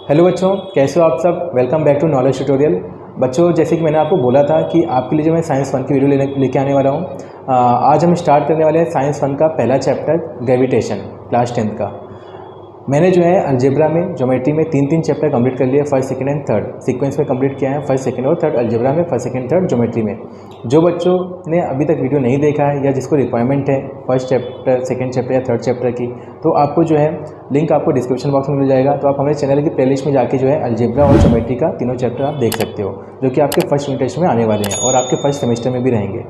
Hello बच्चों, कैसे हो आप सब। Welcome back to knowledge tutorial. बच्चों, जैसे कि मैंने आपको बोला था कि आपके लिए जो मैं साइंस 1 की वीडियो लेके आने वाला हूँ। आज हम स्टार्ट करने वाले हैं साइंस 1 का पहला चैप्टर ग्रेविटेशन, क्लास 10th का। मैंने जो है अलजेब्रा में, ज्योमेट्री में तीन चैप्टर कंप्लीट कर लिए, first second and third sequence में कंप्लीट किया है। फर्स्ट सेकंड और थर्ड अलजेब्रा में, फर्स्ट सेकंड थर्ड ज्योमेट्री में। जो बच्चों ने अभी तक वीडियो नहीं देखा है या जिसको रिक्वायरमेंट है फर्स्ट चैप्टर, सेकंड चैप्टर या थर्ड चैप्टर की, तो आपको जो है लिंक आपको डिस्क्रिप्शन बॉक्स में मिल जाएगा। तो आप हमारे चैनल की प्लेलिस्ट में जाके जो है अलजेब्रा और ज्योमेट्री का तीनों चैप्टर आप देख सकते हो, जो कि आपके फर्स्ट यूनिट टेस्ट में आने वाले हैं और आपके फर्स्ट सेमेस्टर में भी रहेंगे।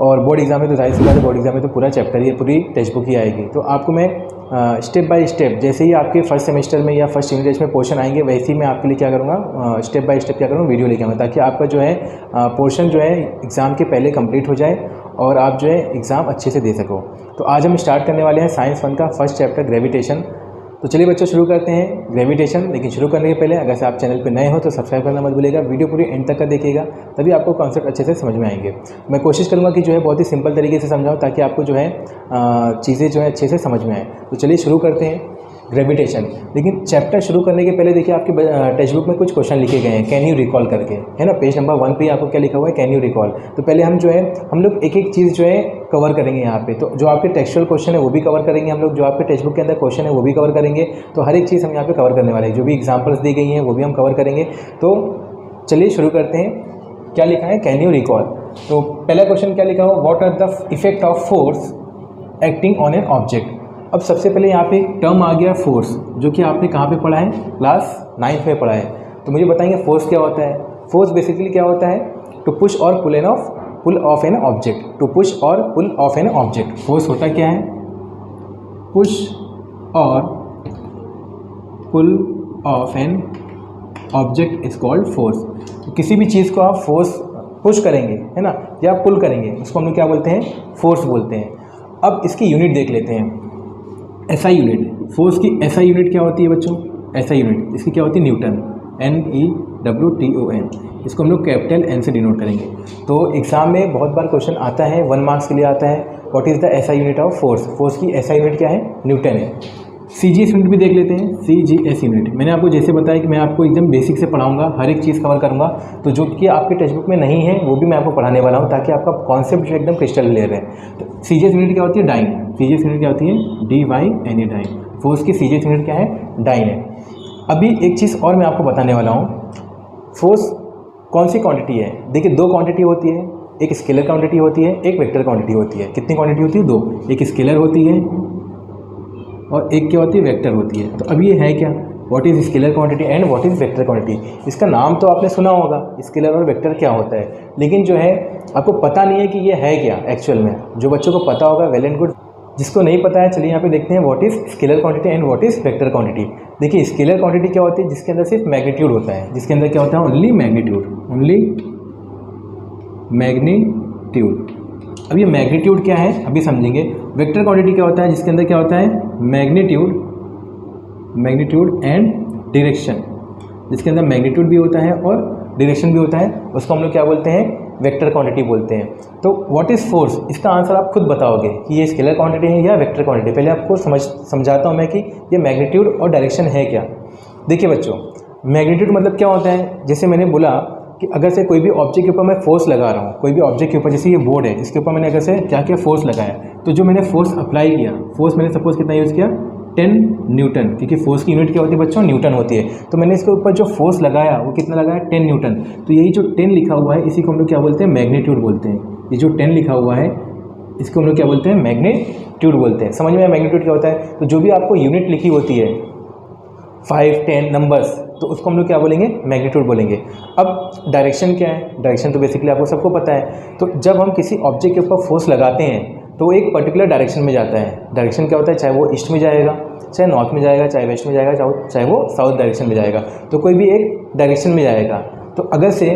और बोर्ड एग्जाम में तो जाहिर सी बात है, बोर्ड एग्जाम में तो पूरा चैप्टर ही, पूरी टेक्स्ट बुक ही आएगी। तो आपको मैं स्टेप बाय स्टेप, जैसे ही आपके फर्स्ट सेमेस्टर में या फर्स्ट यूनिट टेस्ट में पोर्शन आएंगे, वैसे ही मैं आपके लिए क्या करूँगा, स्टेप बाय स्टेप क्या करूँगा, वीडियो लेके आऊँगा, ताकि आपका जो है पोर्शन जो है एग्ज़ाम के पहले कंप्लीट हो जाए और आप जो है एग्ज़ाम अच्छे से दे सको। तो आज हम स्टार्ट करने वाले हैं साइंस 1 का फर्स्ट चैप्टर ग्रेविटेशन। तो चलिए बच्चों शुरू करते हैं ग्रेविटेशन। लेकिन शुरू करने के पहले अगर से आप चैनल पर नए हो तो सब्सक्राइब करना मत भूलिएगा। वीडियो पूरी एंड तक का देखिएगा, तभी आपको कॉन्सेप्ट अच्छे से समझ में आएंगे। मैं कोशिश करूंगा कि जो है बहुत ही सिंपल तरीके से समझाऊं, ताकि आपको जो है चीज़ें जो है अच्छे से समझ में आए। तो चलिए शुरू करते हैं ग्रेविटेशन। लेकिन चैप्टर शुरू करने के पहले देखिए, आपके टेक्स्ट बुक में कुछ क्वेश्चन लिखे गए हैं, कैन यू रिकॉल करके, है ना। पेज नंबर 1 पे आपको क्या लिखा हुआ है, कैन यू रिकॉल। तो पहले हम जो है हम लोग एक एक चीज़ जो है कवर करेंगे यहाँ पे। तो जो आपके टेक्सचुअल क्वेश्चन है वो भी कवर करेंगे हम लोग, जो आपके टेक्स्ट बुक के अंदर क्वेश्चन है वो भी कवर करेंगे। तो हर एक चीज़ हम यहाँ पे कवर करने वाले हैं, जो भी एग्जाम्पल्स दी गई हैं वो भी हम कवर करेंगे। तो चलिए शुरू करते हैं। क्या लिखा है, कैन यू रिकॉल। तो पहला क्वेश्चन क्या लिखा हुआ, what are the effect of force acting on an object. अब सबसे पहले यहाँ पे एक टर्म आ गया फोर्स, जो कि आपने कहाँ पे पढ़ा है, क्लास 9th में पढ़ा है। तो मुझे बताएंगे फोर्स क्या होता है। फोर्स बेसिकली क्या होता है, टू पुश और pull of an object. To push और pull of an object. Force होता क्या है, पुश और pull of an object is called force. तो किसी भी चीज़ को आप फोर्स पुश करेंगे, है ना, या पुल करेंगे, उसको हम लोग क्या बोलते हैं, फोर्स बोलते हैं। अब इसकी यूनिट देख लेते हैं, एसआई यूनिट। फोर्स की एसआई यूनिट क्या होती है बच्चों, एसआई यूनिट इसकी क्या होती है, न्यूटन, NEWTON। इसको हम लोग कैपिटल N से डिनोट करेंगे। तो एग्जाम में बहुत बार क्वेश्चन आता है, 1 मार्क्स के लिए आता है, what is the SI unit of force. Force की एसआई यूनिट क्या है, न्यूटन है। CGS यूनिट भी देख लेते हैं, CGS यूनिट। मैंने आपको जैसे बताया कि मैं आपको एकदम बेसिक से पढ़ाऊंगा, हर एक चीज़ कवर करूंगा। तो जो कि आपके टेक्स्ट बुक में नहीं है वो भी मैं आपको पढ़ाने वाला हूं, ताकि आपका कॉन्सेप्ट जो एकदम क्रिस्टल क्लियर है। तो CGS यूनिट क्या होती है, डाइन। CGS यूनिट क्या होती है, DYNE, डाइन। फोर्स की CGS यूनिट क्या है, डाइन है। अभी एक चीज़ और मैं आपको बताने वाला हूँ, फोर्स कौन सी क्वांटिटी है। देखिए, 2 क्वांटिटी होती है, एक स्केलर क्वांटिटी होती है, एक वेक्टर क्वांटिटी होती है। कितनी क्वांटिटी होती है, 2। एक स्केलर होती है और एक क्या होती है, वेक्टर होती है। तो अब ये है क्या, what is scalar quantity and what is vector quantity. इसका नाम तो आपने सुना होगा, स्केलर और वेक्टर क्या होता है, लेकिन जो है आपको पता नहीं है कि ये है क्या एक्चुअल में। जो बच्चों को पता होगा वेल एंड गुड, जिसको नहीं पता है चलिए यहाँ पे देखते हैं, what is scalar quantity and what is vector quantity. देखिए, स्केलर क्वांटिटी क्या होती है, जिसके अंदर सिर्फ मैग्नीट्यूड होता है, जिसके अंदर क्या होता है, ओनली मैग्नीट्यूड, ओनली मैग्नीट्यूड। अब ये मैग्नीट्यूड क्या है अभी समझेंगे। वेक्टर क्वांटिटी क्या होता है, जिसके अंदर क्या होता है, मैग्नीट्यूड एंड डायरेक्शन, जिसके अंदर मैग्नीट्यूड भी होता है और डायरेक्शन भी होता है, उसको हम लोग क्या बोलते हैं, वेक्टर क्वांटिटी बोलते हैं। तो व्हाट इज़ फोर्स, इसका आंसर आप खुद बताओगे कि ये स्केलर क्वांटिटी है या वेक्टर क्वांटिटी। पहले आपको समझाता हूँ मैं कि ये मैग्नीट्यूड और डायरेक्शन है क्या। देखिए बच्चों, मैग्नीट्यूड मतलब क्या होता है, जैसे मैंने बोला कि अगर से कोई भी ऑब्जेक्ट के ऊपर मैं फोर्स लगा रहा हूँ, कोई भी ऑब्जेक्ट के ऊपर, जैसे ये बोर्ड है, इसके ऊपर मैंने अगर से क्या किया, फोर्स लगाया, तो जो मैंने फोर्स अप्लाई किया, फोर्स मैंने सपोज कितना यूज़ किया, 10 न्यूटन, क्योंकि फोर्स की यूनिट क्या होती है बच्चों, न्यूटन होती है। तो मैंने इसके ऊपर जो फोर्स लगाया वो कितना लगाया, 10 न्यूटन। तो यही जो 10 लिखा हुआ है, इसी को हम लोग क्या बोलते हैं, मैग्नीट्यूड बोलते हैं। ये जो 10 लिखा हुआ है इसको हम लोग क्या बोलते हैं, मैग्नीट्यूड बोलते हैं। समझ में आया मैग्नीट्यूड क्या होता है। तो जो भी आपको यूनिट लिखी होती है, 5, 10 नंबर्स, तो उसको हम लोग क्या बोलेंगे, मैग्नीट्यूड बोलेंगे। अब डायरेक्शन क्या है, डायरेक्शन तो बेसिकली आपको सबको पता है। तो जब हम किसी ऑब्जेक्ट के ऊपर फोर्स लगाते हैं तो एक पर्टिकुलर डायरेक्शन में जाता है। डायरेक्शन क्या होता है, चाहे वो ईस्ट में जाएगा, चाहे नॉर्थ में जाएगा, चाहे वेस्ट में जाएगा, चाहे वो साउथ डायरेक्शन में जाएगा। तो कोई भी एक डायरेक्शन में जाएगा। तो अगर से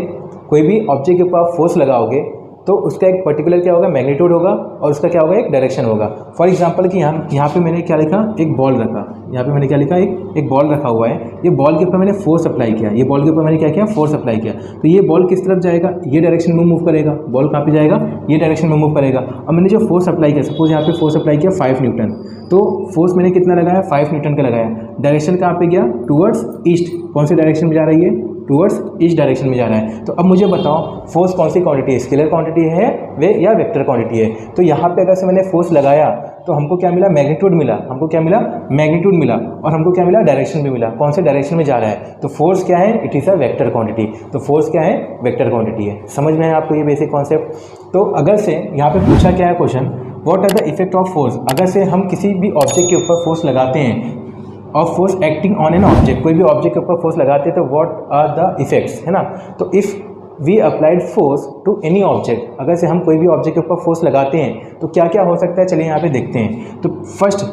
कोई भी ऑब्जेक्ट के ऊपर आप फोर्स लगाओगे तो उसका एक पर्टिकुलर क्या होगा, मैग्नीट्यूड होगा, और उसका क्या होगा, एक डायरेक्शन होगा। फॉर एग्जांपल कि यहाँ पे मैंने क्या लिखा, एक बॉल रखा, यहाँ पे मैंने क्या लिखा, एक बॉल रखा हुआ है। ये बॉल के ऊपर मैंने फोर्स अप्लाई किया, ये बॉल के ऊपर मैंने क्या किया, फोर्स अप्लाई किया। तो ये बॉल किस तरफ जाएगा, ये डायरेक्शन में मूव करेगा। बॉल कहाँ पे जाएगा, ये डायरेक्शन में मूव करेगा। और मैंने जो फोर्स अप्लाई किया, सपोज यहाँ पे फोर्स अप्लाई किया 5 न्यूटन, तो फोर्स मैंने कितना लगाया, 5 न्यूटन का लगाया। डायरेक्शन कहाँ पे गया, टूवर्ड्स ईस्ट। कौन सी डायरेक्शन में जा रही है, टूवर्ड्स ईस्ट डायरेक्शन में जा रहा है। तो अब मुझे बताओ फोर्स कौन सी क्वांटिटी है, स्केलर क्वांटिटी है वे या वेक्टर क्वांटिटी है। तो यहाँ पे अगर से मैंने फोर्स लगाया तो हमको क्या मिला, मैग्नीट्यूड मिला। हमको क्या मिला, मैग्नीट्यूड मिला। और हमको क्या मिला, डायरेक्शन भी मिला। कौन से डायरेक्शन में जा रहा है, तो फोर्स क्या है, it is a vector quantity. तो फोर्स क्या है, वेक्टर क्वांटिटी है। समझ में है आपको ये बेसिक कॉन्सेप्ट। तो अगर से यहाँ पे पूछा क्या है question, what are the effect of force. अगर से हम किसी भी ऑब्जेक्ट के ऊपर फोर्स लगाते हैं, और force acting on an object, कोई भी ऑब्जेक्ट के ऊपर फोर्स लगाते हैं, तो व्हाट आर द इफेक्ट्स, है ना। तो if we applied force to any object, अगर से हम कोई भी ऑब्जेक्ट के ऊपर फोर्स लगाते हैं तो क्या क्या हो सकता है, चलिए यहाँ पे देखते हैं। तो फर्स्ट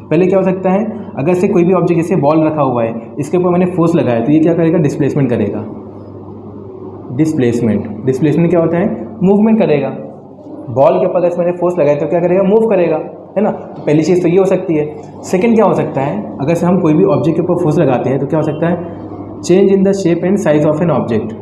पहले क्या हो सकता है, अगर से कोई भी ऑब्जेक्ट जैसे बॉल रखा हुआ है, इसके ऊपर मैंने फोर्स लगाया, तो ये क्या करेगा, डिस्प्लेसमेंट करेगा। डिस्प्लेसमेंट क्या होता है, मूवमेंट करेगा। बॉल के ऊपर अगर मैंने फोर्स लगाया तो क्या करेगा, मूव करेगा, है ना। तो पहली चीज़ तो ये हो सकती है। सेकंड क्या हो सकता है, अगर से हम कोई भी ऑब्जेक्ट के ऊपर फोर्स लगाते हैं तो क्या हो सकता है, change in the shape and size of an object.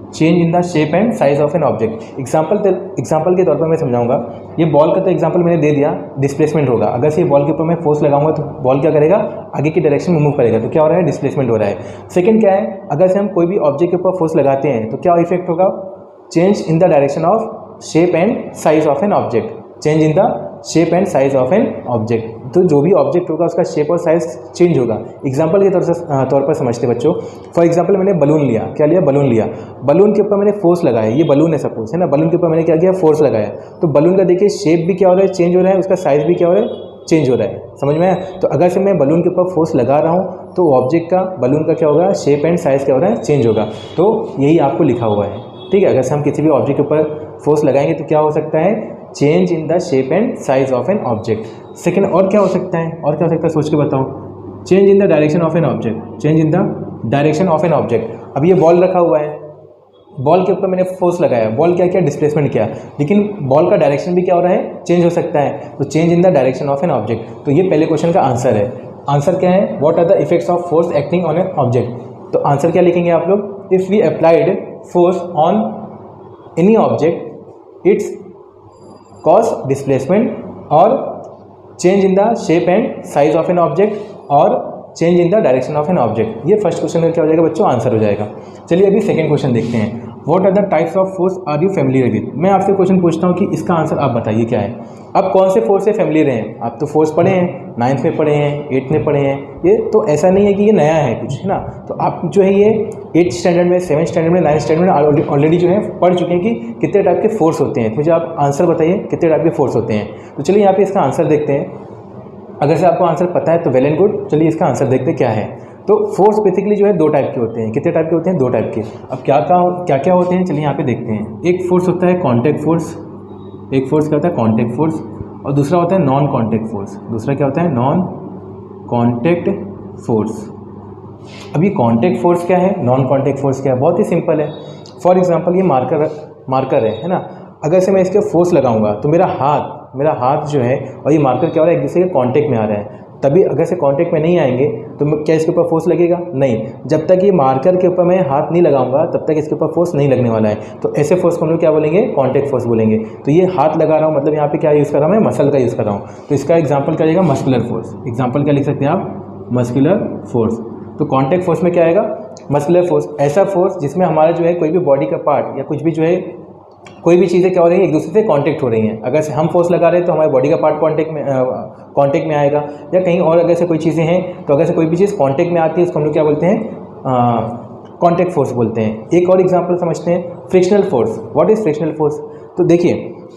Change in the shape and size of an object. Example के तौर पर मैं समझाऊंगा। ये बॉल का तो एग्जाम्पल मैंने दे दिया, डिस्प्लेसमेंट होगा। अगर से ये बॉल के ऊपर मैं फोर्स लगाऊंगा तो बॉल क्या करेगा, आगे की डायरेक्शन में मूव करेगा। तो क्या हो रहा है, डिस्प्लेसमेंट हो रहा है। सेकंड क्या है, अगर से हम कोई भी ऑब्जेक्ट के ऊपर फोर्स लगाते हैं तो क्या इफेक्ट होगा, change in the direction of shape and size of an object. Change in the shape and size of an object. तो जो भी ऑब्जेक्ट होगा उसका शेप और साइज चेंज होगा। एग्जाम्पल के तौर पर समझते बच्चों। फॉर एग्जाम्पल मैंने बलून लिया, क्या लिया, बलून लिया। बलून के ऊपर मैंने फोर्स लगाया, ये बलून है सपोज, है ना। बलून के ऊपर मैंने क्या किया, फोर्स लगाया। तो बलून का देखिए शेप भी क्या हो रहा है, चेंज हो रहा है, उसका साइज भी क्या हो रहा है, चेंज हो रहा है। समझ में आया। तो अगर से मैं बलून के ऊपर फोर्स लगा रहा हूँ तो ऑब्जेक्ट का, बलून का क्या होगा, शेप एंड साइज क्या हो रहा है, चेंज होगा। तो यही आपको लिखा हुआ है, ठीक है। अगर से हम किसी भी ऑब्जेक्ट के ऊपर फोर्स लगाएंगे तो क्या हो सकता है, change in the shape and size of an object. Second और क्या हो सकता है, और क्या हो सकता है, सोच के बताओ। Change in the direction of an object. Change in the direction of an object. अब ये बॉल रखा हुआ है, बॉल के ऊपर मैंने फोर्स लगाया, बॉल क्या किया, डिस्प्लेसमेंट किया, लेकिन बॉल का डायरेक्शन भी क्या हो रहा है, चेंज हो सकता है। तो change in the direction of an object. तो ये पहले क्वेश्चन का आंसर है। आंसर क्या है, what are the effects of force acting on an object. तो आंसर क्या लिखेंगे आप लोग, if we applied force on any object it's cause displacement और change in the shape and size of an object और change in the direction of an object. ये first question का क्या हो जाएगा बच्चों, आंसर हो जाएगा। चलिए अभी सेकंड क्वेश्चन देखते हैं। What are the types of force are you familiar with. मैं आपसे क्वेश्चन पूछता हूँ कि इसका आंसर आप बताइए क्या है। आप कौन से फोर्स से फैमिलियर हैं, आप तो फोर्स पढ़े हैं, 9th में पढ़े हैं, 8th में पढ़े हैं। ये तो ऐसा नहीं है कि ये नया है कुछ, है ना। तो आप जो है ये 8th स्टैंडर्ड में, 7th स्टैंडर्ड में, 9th स्टैंडर्ड में ऑलरेडी जो है पढ़ चुके हैं कि कितने टाइप के फोर्स होते हैं। तो मुझे आप आंसर बताइए कितने टाइप के फोर्स होते हैं। तो चलिए यहाँ पे इसका आंसर देखते हैं। अगर से आपको आंसर पता है तो वेल एंड गुड। चलिए इसका आंसर देखते हैं क्या है। तो फोर्स बेसिकली जो है 2 टाइप के होते हैं। कितने टाइप के होते हैं, 2 टाइप के। अब क्या क्या होते हैं, चलिए यहाँ पे देखते हैं। एक फोर्स होता है कॉन्टैक्ट फोर्स, एक फोर्स क्या होता है, कॉन्टैक्ट फोर्स, और दूसरा होता है नॉन कॉन्टैक्ट फोर्स। दूसरा क्या होता है, नॉन कॉन्टैक्ट फोर्स। अब ये कॉन्टैक्ट फोर्स क्या है, नॉन कॉन्टैक्ट फोर्स क्या है, बहुत ही सिंपल है। फॉर एग्जांपल ये मार्कर है ना। अगर से मैं इसके फोर्स लगाऊंगा तो मेरा हाथ जो है और ये मार्कर क्या हो रहा है, एक दूसरे के कॉन्टैक्ट में आ रहा है। तभी अगर से कांटेक्ट में नहीं आएंगे तो क्या इसके ऊपर फोर्स लगेगा, नहीं। जब तक ये मार्कर के ऊपर मैं हाथ नहीं लगाऊंगा तब तक इसके ऊपर फोर्स नहीं लगने वाला है। तो ऐसे फोर्स को हम लोग क्या बोलेंगे, कांटेक्ट फोर्स बोलेंगे। तो ये हाथ लगा रहा हूँ मतलब यहाँ पे क्या यूज़ कर रहा हूँ, मैं मसल का यूज़ कर रहा हूँ। तो इसका एग्जाम्पल क्या आएगा, मस्कुलर फोर्स। एग्जाम्पल क्या लिख सकते हैं आप, मस्कुलर फोर्स। तो कॉन्टैक्ट फोर्स में क्या आएगा, मस्कुलर फोर्स। ऐसा फोर्स जिसमें हमारा जो है कोई भी बॉडी का पार्ट या कुछ भी जो है कोई भी चीज़ें क्या हो रही है, एक दूसरे से कांटेक्ट हो रही हैं। अगर से हम फोर्स लगा रहे हैं तो हमारे बॉडी का पार्ट कांटेक्ट में आएगा, या कहीं और अगर से कोई चीज़ें हैं तो अगर से कोई भी चीज़ कांटेक्ट में आती है उसको हम लोग क्या बोलते हैं, कांटेक्ट फोर्स बोलते हैं। एक और एग्जांपल समझते हैं, frictional force. What is frictional force. तो देखिए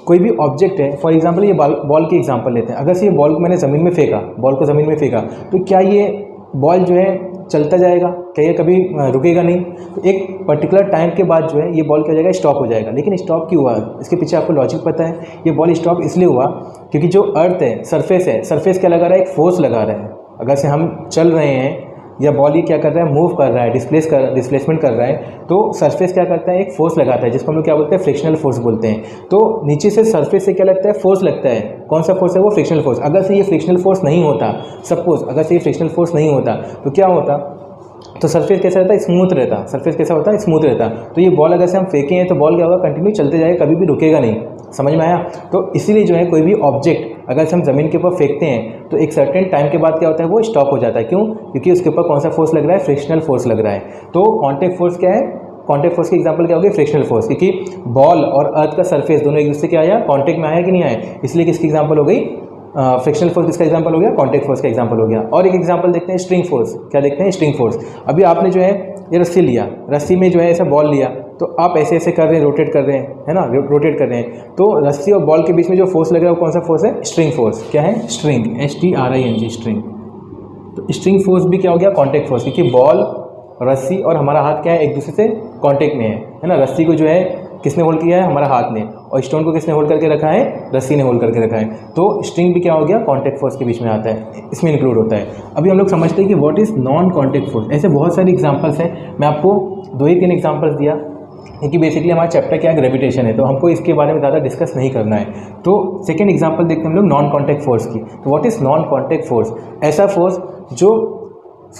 कोई भी ऑब्जेक्ट है, फॉर एग्जांपल ये बॉल की एग्जांपल लेते हैं। अगर से ये बॉल को मैंने ज़मीन में फेंका, बॉल को ज़मीन में फेंका, तो क्या ये बॉल जो है चलता जाएगा, क्या ये कभी रुकेगा नहीं। तो एक पर्टिकुलर टाइम के बाद जो है ये बॉल क्या हो जाएगा, स्टॉप हो जाएगा। लेकिन स्टॉप क्यों हुआ, इसके पीछे आपको लॉजिक पता है। ये बॉल स्टॉप इसलिए हुआ क्योंकि जो अर्थ है, सरफेस क्या लगा रहा है, एक फोर्स लगा रहा है। अगर से हम चल रहे हैं या बॉल ये क्या कर रहा है, मूव कर रहा है, डिस्प्लेसमेंट कर रहा है, तो सरफेस क्या करता है, एक फोर्स लगाता है जिसको हम लोग क्या बोलते हैं, फ्रिक्शनल फोर्स बोलते हैं। तो नीचे से सरफेस से क्या लगता है, फोर्स लगता है। कौन सा फोर्स है वो, फ्रिक्शनल फोर्स। अगर से ये फ्रिक्शनल फोर्स नहीं होता, सपोज अगर से ये फ्रिक्शनल फोर्स नहीं होता तो क्या होता, तो सरफेस कैसा रहता है, स्मूथ रहता। सरफेस कैसा होता है, स्मूथ रहता। तो ये बॉल अगर से हम फेंके हैं तो बॉल क्या होगा, कंटिन्यू चलते जाएगा, कभी भी रुकेगा नहीं। समझ में आया। तो इसीलिए जो है कोई भी ऑब्जेक्ट अगर से हम ज़मीन के ऊपर फेंकते हैं तो एक सर्टेन टाइम के बाद क्या होता है, वो स्टॉप हो जाता है। क्यों, क्योंकि उसके ऊपर कौन सा फोर्स लग रहा है, फ्रिक्शनल फोर्स लग रहा है। तो कॉन्टैक्ट फोर्स क्या है, कॉन्टैक्ट फोर्स की एग्जांपल क्या होगी, फ्रिक्शनल फोर्स। क्योंकि बॉल और अर्थ का सरफेस दोनों एक दूसरे के आया, कॉन्टैक्ट में आया कि नहीं आया, इसलिए किसकी एग्जांपल हो गई, फ्रिक्शनल फोर्स। किसका एग्जांपल हो गया, कॉन्टैक्ट फोर्स का एग्जांपल हो गया। और एक एग्जांपल देखते हैं, स्ट्रिंग फोर्स। क्या देखते हैं, स्ट्रिंग फोर्स। अभी आपने जो है ये रस्सी लिया, रस्सी में जो है ऐसा बॉल लिया, तो आप ऐसे ऐसे कर रहे हैं, रोटेट कर रहे हैं, है ना, रोटेट कर रहे हैं। तो रस्सी और बॉल के बीच में जो फोर्स लग रहा है वो कौन सा फोर्स है, स्ट्रिंग फोर्स। क्या है, स्ट्रिंग, STRING, स्ट्रिंग। तो स्ट्रिंग फोर्स भी क्या हो गया, कॉन्टैक्ट फोर्स। क्योंकि बॉल, रस्सी और हमारा हाथ क्या है, एक दूसरे से कॉन्टैक्ट में है ना। रस्सी को जो है किसने होल्ड किया है, हमारा हाथ ने, और स्टोन को किसने होल्ड करके रखा है, रस्सी ने होल्ड करके रखा है। तो स्ट्रिंग भी क्या हो गया, कॉन्टैक्ट फोर्स के बीच में आता है, इसमें इंक्लूड होता है। अभी हम लोग समझते हैं कि what is non contact force. ऐसे बहुत सारे एग्जांपल्स हैं, मैं आपको 2 ही 3 एग्जांपल्स दिया, क्योंकि बेसिकली हमारा चैप्टर क्या है, ग्रेविटेशन है, तो हमको इसके बारे में ज़्यादा डिस्कस नहीं करना है। तो सेकेंड एग्जाम्पल देखते हैं हम लोग नॉन कॉन्टैक्ट फोर्स की। तो what is non contact force, ऐसा फोर्स जो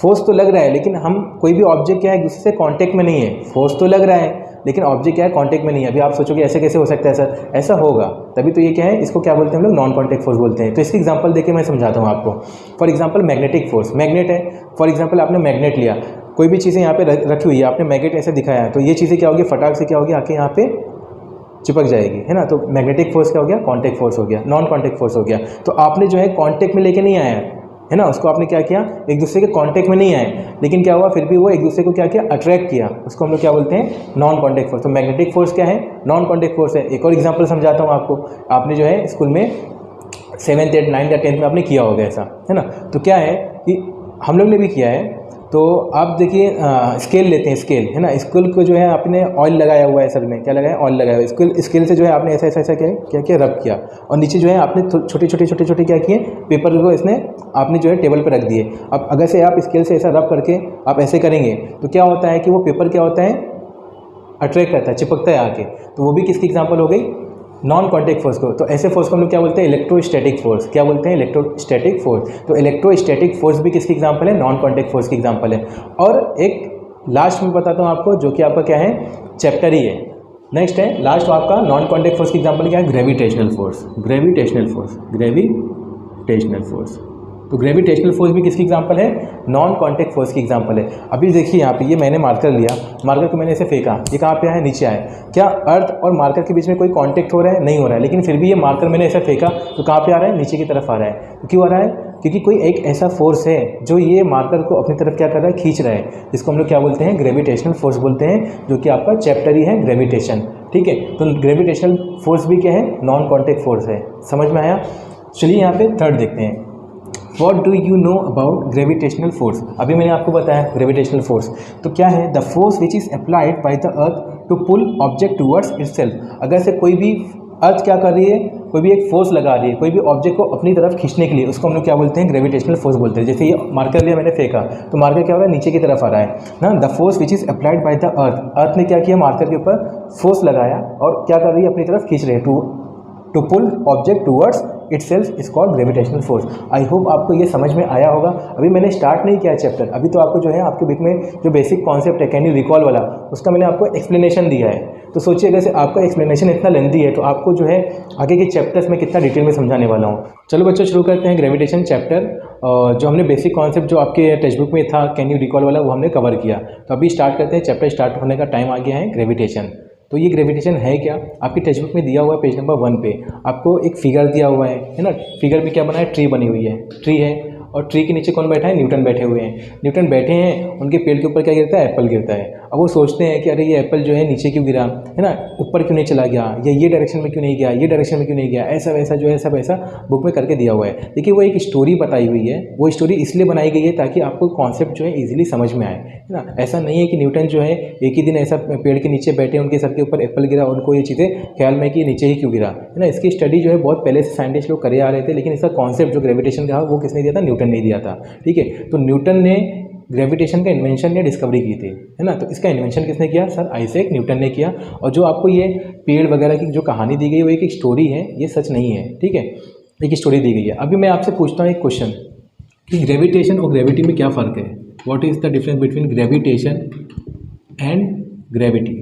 फोर्स तो लग रहा है लेकिन हम कोई भी ऑब्जेक्ट क्या है, एक दूसरे से कॉन्टैक्ट में नहीं है। फोर्स तो लग रहा है लेकिन ऑब्जेक्ट क्या है, कॉन्टैक्ट में नहीं है। अभी आप सोचोगे ऐसे कैसे हो सकता है सर, ऐसा होगा तभी तो ये क्या है, इसको क्या बोलते हैं हम लोग, नॉन कॉन्टैक्ट फोर्स बोलते हैं। तो इसकी एग्जांपल देके मैं समझाता हूँ आपको। For example magnetic force, magnet है। फॉर एग्जांपल आपने मैग्नेट लिया, कोई भी चीज़ें यहाँ पे रखी हुई है, आपने मैग्नेट ऐसे दिखाया है, तो ये चीज़ें क्या होगी, फटाक से क्या होगी, आके यहाँ पे चिपक जाएगी, है ना। तो मैग्नेटिक फोर्स क्या हो गया, कॉन्टैक्ट फोर्स हो गया, नॉन कॉन्टैक्ट फोर्स हो गया। तो आपने जो है कॉन्टैक्ट में लेके नहीं आया है ना, उसको आपने क्या किया, एक दूसरे के कांटेक्ट में नहीं आए, लेकिन क्या हुआ, फिर भी वो एक दूसरे को क्या किया, अट्रैक्ट किया। उसको हम लोग क्या बोलते हैं, नॉन कॉन्टैक्ट फोर्स। तो मैग्नेटिक फोर्स क्या है, नॉन कॉन्टैक्ट फोर्स है। एक और एग्जांपल समझाता हूँ आपको। आपने जो है स्कूल में 7th 8th 9th या 10th में आपने किया होगा ऐसा, है ना। तो क्या है कि हम लोग ने भी किया है। तो आप देखिए स्केल लेते हैं, स्केल, है ना। स्केल को जो है आपने ऑयल लगाया हुआ है, सर में क्या लगाया, ऑयल लगाया हुआ है। स्केल से जो है आपने ऐसा ऐसा ऐसा क्या किया, रब किया, और नीचे जो है आपने छोटे छोटे क्या किए, पेपर को इसने आपने जो है टेबल पर रख दिए। अब अगर से आप स्केल से ऐसा रब करके आप ऐसे करेंगे तो क्या होता है कि वो पेपर क्या होता है, अट्रैक्ट करता है, चिपकता है आके। तो वो भी किसकी एग्जाम्पल हो गई, नॉन कॉन्टैक्ट फोर्स को। तो ऐसे फोर्स को हम लोग क्या बोलते हैं, इलेक्ट्रोस्टैटिक फोर्स। क्या बोलते हैं, इलेक्ट्रोस्टैटिक फोर्स। तो इलेक्ट्रोस्टैटिक फोर्स भी किसकी एग्जांपल है, नॉन कॉन्टैक्ट फोर्स की एग्जांपल है। और एक लास्ट में बताता हूँ आपको, जो कि आपका क्या है, चैप्टर ही है। नेक्स्ट है लास्ट आपका नॉन कॉन्टैक्ट फोर्स की एग्जांपल क्या है, gravitational force. Gravitational force, gravitational force. तो ग्रेविटेशनल फोर्स भी किसकी एग्जांपल है, नॉन कॉन्टैक्ट फोर्स की एग्जांपल है। अभी देखिए यहाँ पे ये मैंने मार्कर लिया, मार्कर को मैंने ऐसे फेंका, ये कहाँ पे है, नीचे आया। क्या अर्थ और मार्कर के बीच में कोई कांटेक्ट हो रहा है, नहीं हो रहा है, लेकिन फिर भी ये मार्कर मैंने ऐसा फेंका तो कहाँ पे आ रहा है, नीचे की तरफ आ रहा है। तो क्यों आ रहा है, क्योंकि कोई एक ऐसा फोर्स है जो ये मार्कर को अपनी तरफ क्या कर रहा है, खींच रहा है, जिसको हम लोग क्या बोलते हैं, ग्रेविटेशनल फोर्स बोलते हैं, जो कि आपका चैप्टर ही है, ग्रेविटेशन। ठीक है, तो ग्रेविटेशनल फोर्स भी क्या है, नॉन कॉन्टैक्ट फोर्स है। समझ में आया। चलिए यहाँ पे थर्ड देखते हैं, What do you know about gravitational force? अभी मैंने आपको बताया ग्रेविटेशनल फोर्स। तो क्या है, the force which is applied by the earth to pull object towards itself. अगर से कोई भी अर्थ क्या कर रही है, कोई भी एक फोर्स लगा रही है कोई भी ऑब्जेक्ट को अपनी तरफ खींचने के लिए, उसको हम लोग क्या बोलते हैं, ग्रेविटेशनल फोर्स बोलते हैं। जैसे ये मार्कर लिया मैंने फेंका तो मार्कर क्या हो रहा है, नीचे की तरफ आ रहा है ना। The force which is applied by the earth, earth ने क्या किया, मार्कर के ऊपर फोर्स लगाया और क्या कर रही है, अपनी तरफ खींच रही है, to pull object towards itself is called gravitational force. I hope आपको ये समझ में आया होगा। अभी मैंने स्टार्ट नहीं किया चैप्टर, अभी तो आपको जो है आपके बीच में जो बेसिक कॉन्सेप्ट है, कैन यू रिकॉल वाला, उसका मैंने आपको एक्सप्लेनेशन दिया है। तो सोचिए अगर से आपका एक्सप्लेनेशन इतना लेंथी है तो आपको जो है आगे के चैप्टर्स में कितना डिटेल में समझाने वाला हूँ। चलो बच्चों शुरू करते हैं ग्रेविटेशन चैप्टर। जो हमने बेसिक कॉन्सेप्ट जो आपके टेक्स्ट बुक में था कैन यू रिकॉल वाला, वो हमने कवर किया। तो अभी स्टार्ट करते हैं, चैप्टर स्टार्ट होने का टाइम आ गया है, ग्रेविटेशन। तो ये ग्रेविटेशन है क्या, आपकी टेक्स्ट बुक में दिया हुआ है, पेज नंबर 1 पे आपको एक फिगर दिया हुआ है ना। फिगर में क्या बना है, ट्री बनी हुई है, ट्री है, और ट्री के नीचे कौन बैठा है, न्यूटन बैठे हुए हैं। न्यूटन बैठे हैं, उनके पेड़ के ऊपर क्या गिरता है, एप्पल गिरता है। अब वो सोचते हैं कि अरे ये एप्पल जो है नीचे क्यों गिरा, है ना, ऊपर क्यों नहीं चला गया, या ये डायरेक्शन में क्यों नहीं गया, ये डायरेक्शन में क्यों नहीं गया, ऐसा वैसा जो है सब ऐसा बुक में करके दिया हुआ है। देखिए वो एक स्टोरी बताई हुई है, वो स्टोरी इसलिए बनाई गई है ताकि आपको कॉन्सेप्ट जो है ईजिली समझ में आए, है ना। ऐसा नहीं है कि न्यूटन जो है एक ही दिन ऐसा पेड़ के नीचे बैठे, उनके सर के ऊपर एप्पल गिरा, उनको ये चीज़ें ख्याल में कि नीचे ही क्यों गिरा, है ना। इसकी स्टडी जो है बहुत पहले से साइंटिस्ट लोग करे आ रहे थे, लेकिन इसका कॉन्सेप्ट जो ग्रेविटेशन का वो किसने दिया था, न्यूटन ने दिया था। ठीक है, तो न्यूटन ने ग्रेविटेशन का इन्वेंशन या डिस्कवरी की थी, है ना। तो इसका इन्वेंशन किसने किया? सर आइजैक न्यूटन ने किया। और जो आपको ये पेड़ वगैरह की जो कहानी दी गई वो एक स्टोरी है, ये सच नहीं है, ठीक है, एक स्टोरी दी गई है। अभी मैं आपसे पूछता हूँ एक क्वेश्चन कि ग्रेविटेशन और ग्रेविटी में क्या फ़र्क है? What is the difference between gravitation and gravity?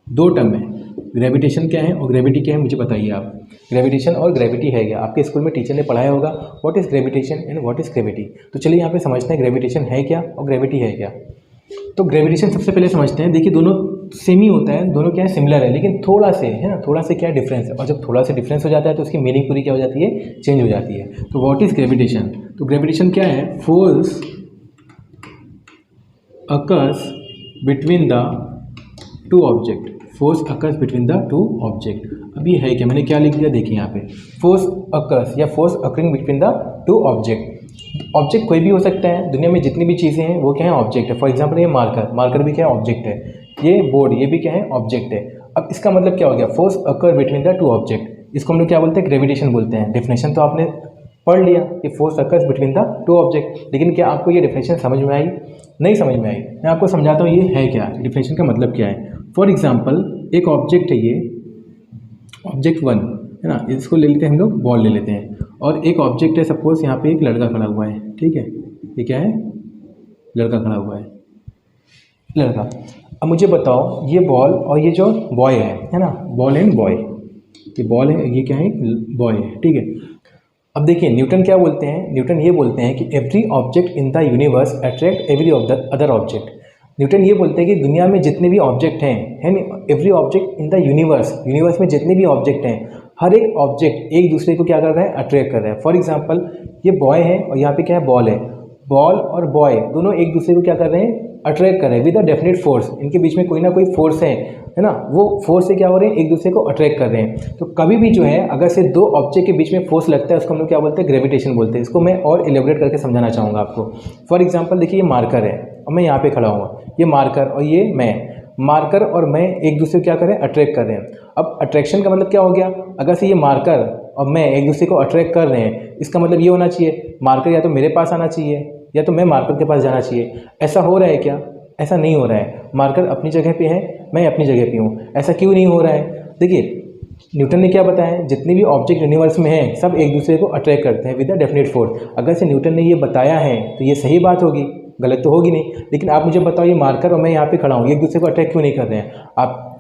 दो टर्म है, ग्रेविटेशन क्या है और ग्रेविटी क्या है, मुझे बताइए आप। ग्रेविटेशन और ग्रेविटी है क्या? आपके स्कूल में टीचर ने पढ़ाया होगा what is gravitation and what is gravity. तो चलिए यहाँ पे समझते हैं ग्रेविटेशन है क्या और ग्रेविटी है क्या। तो ग्रेविटेशन सबसे पहले समझते हैं। देखिए दोनों सेम ही होता है, दोनों क्या है, सिमिलर है, लेकिन थोड़ा से, है ना, थोड़ा से क्या डिफरेंस है। और जब थोड़ा सा डिफरेंस हो जाता है तो उसकी मीनिंग पूरी क्या हो जाती है, चेंज हो जाती है। तो व्हाट इज़ ग्रेविटेशन? तो ग्रेविटेशन क्या है? Force occurs between the two object. Force occurs between the two object. अब ये है क्या, मैंने क्या लिख दिया, देखिए यहाँ पे फोर्स अकर्स या force occurring between the two object. Object कोई भी हो सकता है, दुनिया में जितनी भी चीज़ें हैं वो क्या है, ऑब्जेक्ट है। फॉर एग्जांपल ये मार्कर, मार्कर भी क्या है, ऑब्जेक्ट है। ये बोर्ड, ये भी क्या है, ऑब्जेक्ट है। अब इसका मतलब क्या हो गया, force occur between the two object. इसको हम लोग क्या बोलते हैं, ग्रेविटेशन बोलते हैं। डेफिनेशन तो आपने पढ़ लिया कि force occurs between the two object, लेकिन क्या आपको ये डेफिनेशन समझ में आई? नहीं समझ में आई। मैं आपको समझाता हूँ ये है क्या, डेफिनेशन का मतलब क्या है। फॉर एग्जाम्पल एक ऑब्जेक्ट है, ये ऑब्जेक्ट 1 है ना, इसको ले लेते हैं हम लोग, बॉल ले लेते हैं। और एक ऑब्जेक्ट है, सपोज यहाँ पे एक लड़का खड़ा हुआ है, ठीक है, ये क्या है, लड़का खड़ा हुआ है, लड़का। अब मुझे बताओ ये बॉल और ये जो बॉय है ना, बॉल एंड बॉय, ये बॉल है, ये क्या है, बॉय है, ठीक है। अब देखिए न्यूटन क्या बोलते हैं, न्यूटन ये बोलते हैं कि every object in the universe attract every other object. Newton ये बोलते हैं कि दुनिया में जितने भी ऑब्जेक्ट हैं, है ना, every object in the universe, universe में जितने भी ऑब्जेक्ट हैं, हर एक ऑब्जेक्ट एक दूसरे को क्या कर रहा है, अट्रैक्ट कर रहा है। फॉर एग्जांपल ये बॉय है और यहाँ पे क्या है, बॉल है। बॉल और बॉय दोनों एक दूसरे को क्या कर रहे हैं, अट्रैक्ट कर रहे हैं विद अ डेफिनेट फोर्स। इनके बीच में कोई ना कोई फोर्स है ना, वो फोर्स से क्या हो रहे हैं, एक दूसरे को अट्रैक्ट कर रहे हैं। तो कभी भी जो है अगर से दो ऑब्जेक्ट के बीच में फोर्स लगता है उसको हम लोग क्या बोलते हैं, ग्रेविटेशन बोलते हैं। इसको मैं और एलिब्रेट करके समझाना चाहूँगा आपको। फॉर एग्जाम्पल देखिए ये मार्कर है और मैं यहाँ पे खड़ा हुआ, ये मार्कर और ये मैं, मार्कर और मैं एक दूसरे को क्या कर रहे हैं, अट्रैक्ट कर रहे हैं। अब अट्रैक्शन का मतलब क्या हो गया, अगर से ये मार्कर और मैं एक दूसरे को अट्रैक्ट कर रहे हैं, इसका मतलब ये होना चाहिए मार्कर या तो मेरे पास आना चाहिए या तो मैं मार्कर के पास जाना चाहिए। ऐसा हो रहा है क्या? ऐसा नहीं हो रहा है। मार्कर अपनी जगह पे है, मैं अपनी जगह पे हूँ। ऐसा क्यों नहीं हो रहा है? देखिए न्यूटन ने क्या बताया, जितने भी ऑब्जेक्ट यूनिवर्स में हैं सब एक दूसरे को अट्रैक्ट करते हैं विद अ डेफिनेट फोर्स। अगर से न्यूटन ने ये बताया है तो ये सही बात होगी, गलत तो होगी नहीं। लेकिन आप मुझे बताओ ये मार्कर और मैं यहाँ पे खड़ा हूँ, ये एक दूसरे को अट्रैक्ट क्यों नहीं कर रहे हैं?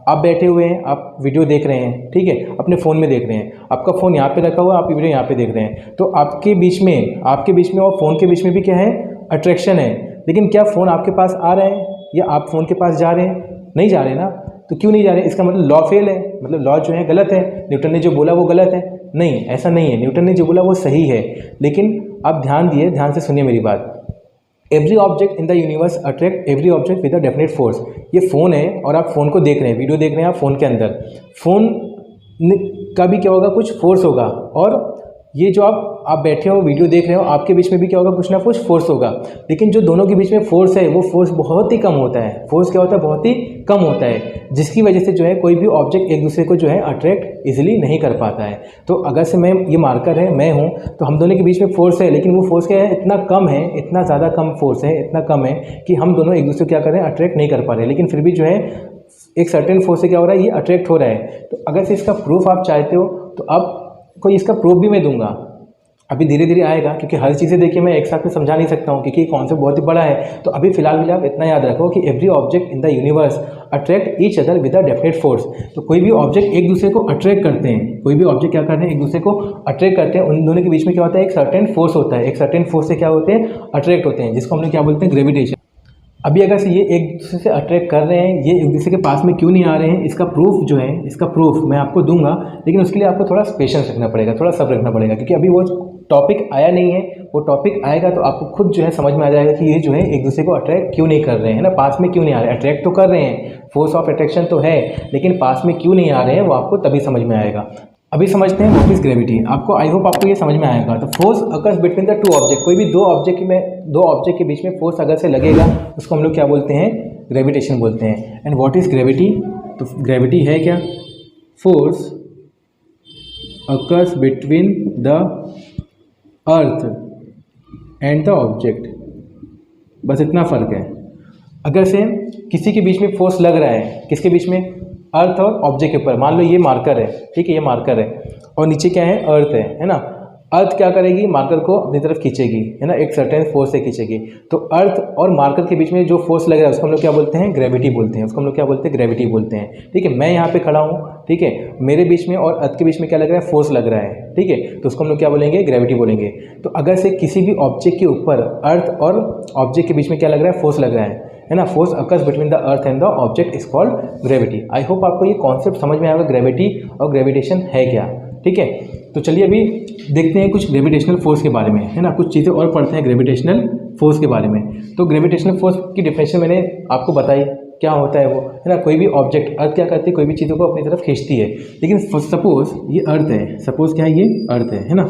आप बैठे हुए हैं, आप वीडियो देख रहे हैं, ठीक है, अपने फ़ोन में देख रहे हैं, आपका फ़ोन यहाँ पे रखा हुआ है, आप वीडियो यहाँ पे देख रहे हैं। तो आपके बीच में और फ़ोन के बीच में भी क्या है, अट्रैक्शन है। लेकिन क्या फ़ोन आपके पास आ रहा है या आप फ़ोन के पास जा रहे हैं? नहीं जा रहे ना। तो क्यों नहीं जा रहे? इसका मतलब लॉ फेल है, मतलब लॉ जो है गलत है, न्यूटन ने जो बोला वो गलत है। नहीं, ऐसा नहीं है, न्यूटन ने जो बोला वो सही है। लेकिन आप ध्यान से सुनिए मेरी बात। Every object in the universe attract every object with a definite force. ये फ़ोन है और आप फ़ोन को देख रहे हैं, वीडियो देख रहे हैं आप फ़ोन के अंदर, फ़ोन का भी क्या होगा, कुछ फोर्स होगा। और ये जो आप बैठे हो वीडियो देख रहे हो, आपके बीच में भी क्या होगा, कुछ ना कुछ फोर्स होगा। लेकिन जो दोनों के बीच में फोर्स है वो फोर्स बहुत ही कम होता है। फोर्स क्या होता है, बहुत ही कम होता है, जिसकी वजह से जो है कोई भी ऑब्जेक्ट एक दूसरे को जो है अट्रैक्ट इजीली नहीं कर पाता है। तो अगर से मैं, ये मार्कर है, मैं हूँ, तो हम दोनों के बीच में फोर्स है, लेकिन वो फोर्स क्या है, इतना कम है, इतना ज़्यादा कम फोर्स है, इतना कम है कि हम दोनों एक दूसरे को क्या कर रहे हैं, अट्रैक्ट नहीं कर पा रहे। लेकिन फिर भी जो है एक सर्टेन फोर्स से क्या हो रहा है, ये अट्रैक्ट हो रहा है। तो अगर से इसका प्रूफ आप चाहते हो तो अब कोई इसका प्रूफ भी मैं दूंगा, अभी धीरे धीरे आएगा, क्योंकि हर चीज़ें देखिए मैं एक साथ में समझा नहीं सकता हूँ, क्योंकि कॉन्सेप्ट बहुत ही बड़ा है। तो अभी फिलहाल आप इतना याद रखो कि every object in the universe attract each other with a definite force. तो कोई भी ऑब्जेक्ट एक दूसरे को अट्रैक्ट करते हैं, कोई भी ऑब्जेक्ट क्या करते हैं, एक दूसरे को अट्रैक्ट करते हैं। उन दोनों के बीच में क्या होता है, एक सर्टेन फोर्स होता है, एक सर्टेन फोर्स से क्या होते हैं, अट्रैक्ट होते हैं, जिसको हम लोग क्या बोलते हैं, ग्रेविटेशन। अभी अगर से ये एक दूसरे से अट्रैक्ट कर रहे हैं, ये एक दूसरे के पास में क्यों नहीं आ रहे हैं, इसका प्रूफ जो है, इसका प्रूफ मैं आपको दूंगा। लेकिन उसके लिए आपको थोड़ा पेशेंस रखना पड़ेगा, थोड़ा सब्र रखना पड़ेगा, क्योंकि अभी वो टॉपिक आया नहीं है। वो टॉपिक आएगा तो आपको खुद जो है समझ में आ जाएगा कि ये जो है एक दूसरे को अट्रैक्ट क्यों नहीं कर रहे हैं ना, पास में क्यों नहीं आ रहे। अट्रैक्ट तो कर रहे हैं, फोर्स ऑफ अट्रैक्शन तो है, लेकिन पास में क्यों नहीं आ रहे हैं वो आपको तभी समझ में आएगा। अभी समझते हैं व्हाट इज ग्रेविटी। आपको, आई होप आपको ये समझ में आएगा। तो force occurs between the two object, कोई भी दो ऑब्जेक्ट के बीच में फोर्स अगर से लगेगा उसको हम लोग क्या बोलते हैं, ग्रेविटेशन बोलते हैं। And what is gravity? तो ग्रेविटी है क्या, force occurs between the earth and the object बस इतना फ़र्क है। अगर से किसी के बीच में फोर्स लग रहा है, किसके बीच में, अर्थ और ऑब्जेक्ट के ऊपर, मान लो ये मार्कर है, ठीक है, ये मार्कर है और नीचे क्या है, अर्थ है ना। अर्थ क्या करेगी, मार्कर को अपनी तरफ खींचेगी, है ना, एक सर्टेन फोर्स से खींचेगी। तो अर्थ और मार्कर के बीच में जो फोर्स लग रहा है उसको हम लोग क्या बोलते हैं, ग्रेविटी बोलते हैं, उसको हम लोग क्या बोलते हैं, ग्रेविटी बोलते हैं। ठीक है, मैं यहाँ पे खड़ा हूँ, ठीक है, मेरे बीच में और अर्थ के बीच में क्या लग रहा है, फोर्स लग रहा है, ठीक है, तो उसको हम लोग क्या बोलेंगे, ग्रेविटी बोलेंगे। तो अगर से किसी भी ऑब्जेक्ट के ऊपर अर्थ और ऑब्जेक्ट के बीच में क्या लग रहा है, फोर्स लग रहा है ना, force occurs between the earth and the object is called gravity. I hope आपको ये कॉन्सेप्ट समझ में आएगा, ग्रेविटी और ग्रेविटेशन है क्या। ठीक है, तो चलिए अभी देखते हैं कुछ ग्रेविटेशनल फोर्स के बारे में, है ना, कुछ चीज़ें और पढ़ते हैं ग्रेविटेशनल फोर्स के बारे में। तो ग्रेविटेशनल फोर्स की डेफिनेशन मैंने आपको बताई, क्या होता है वो, है ना, कोई भी ऑब्जेक्ट, अर्थ क्या करती है, कोई भी चीज़ों को अपनी तरफ खींचती है। लेकिन सपोज ये अर्थ है, सपोज क्या है, ये अर्थ है ना,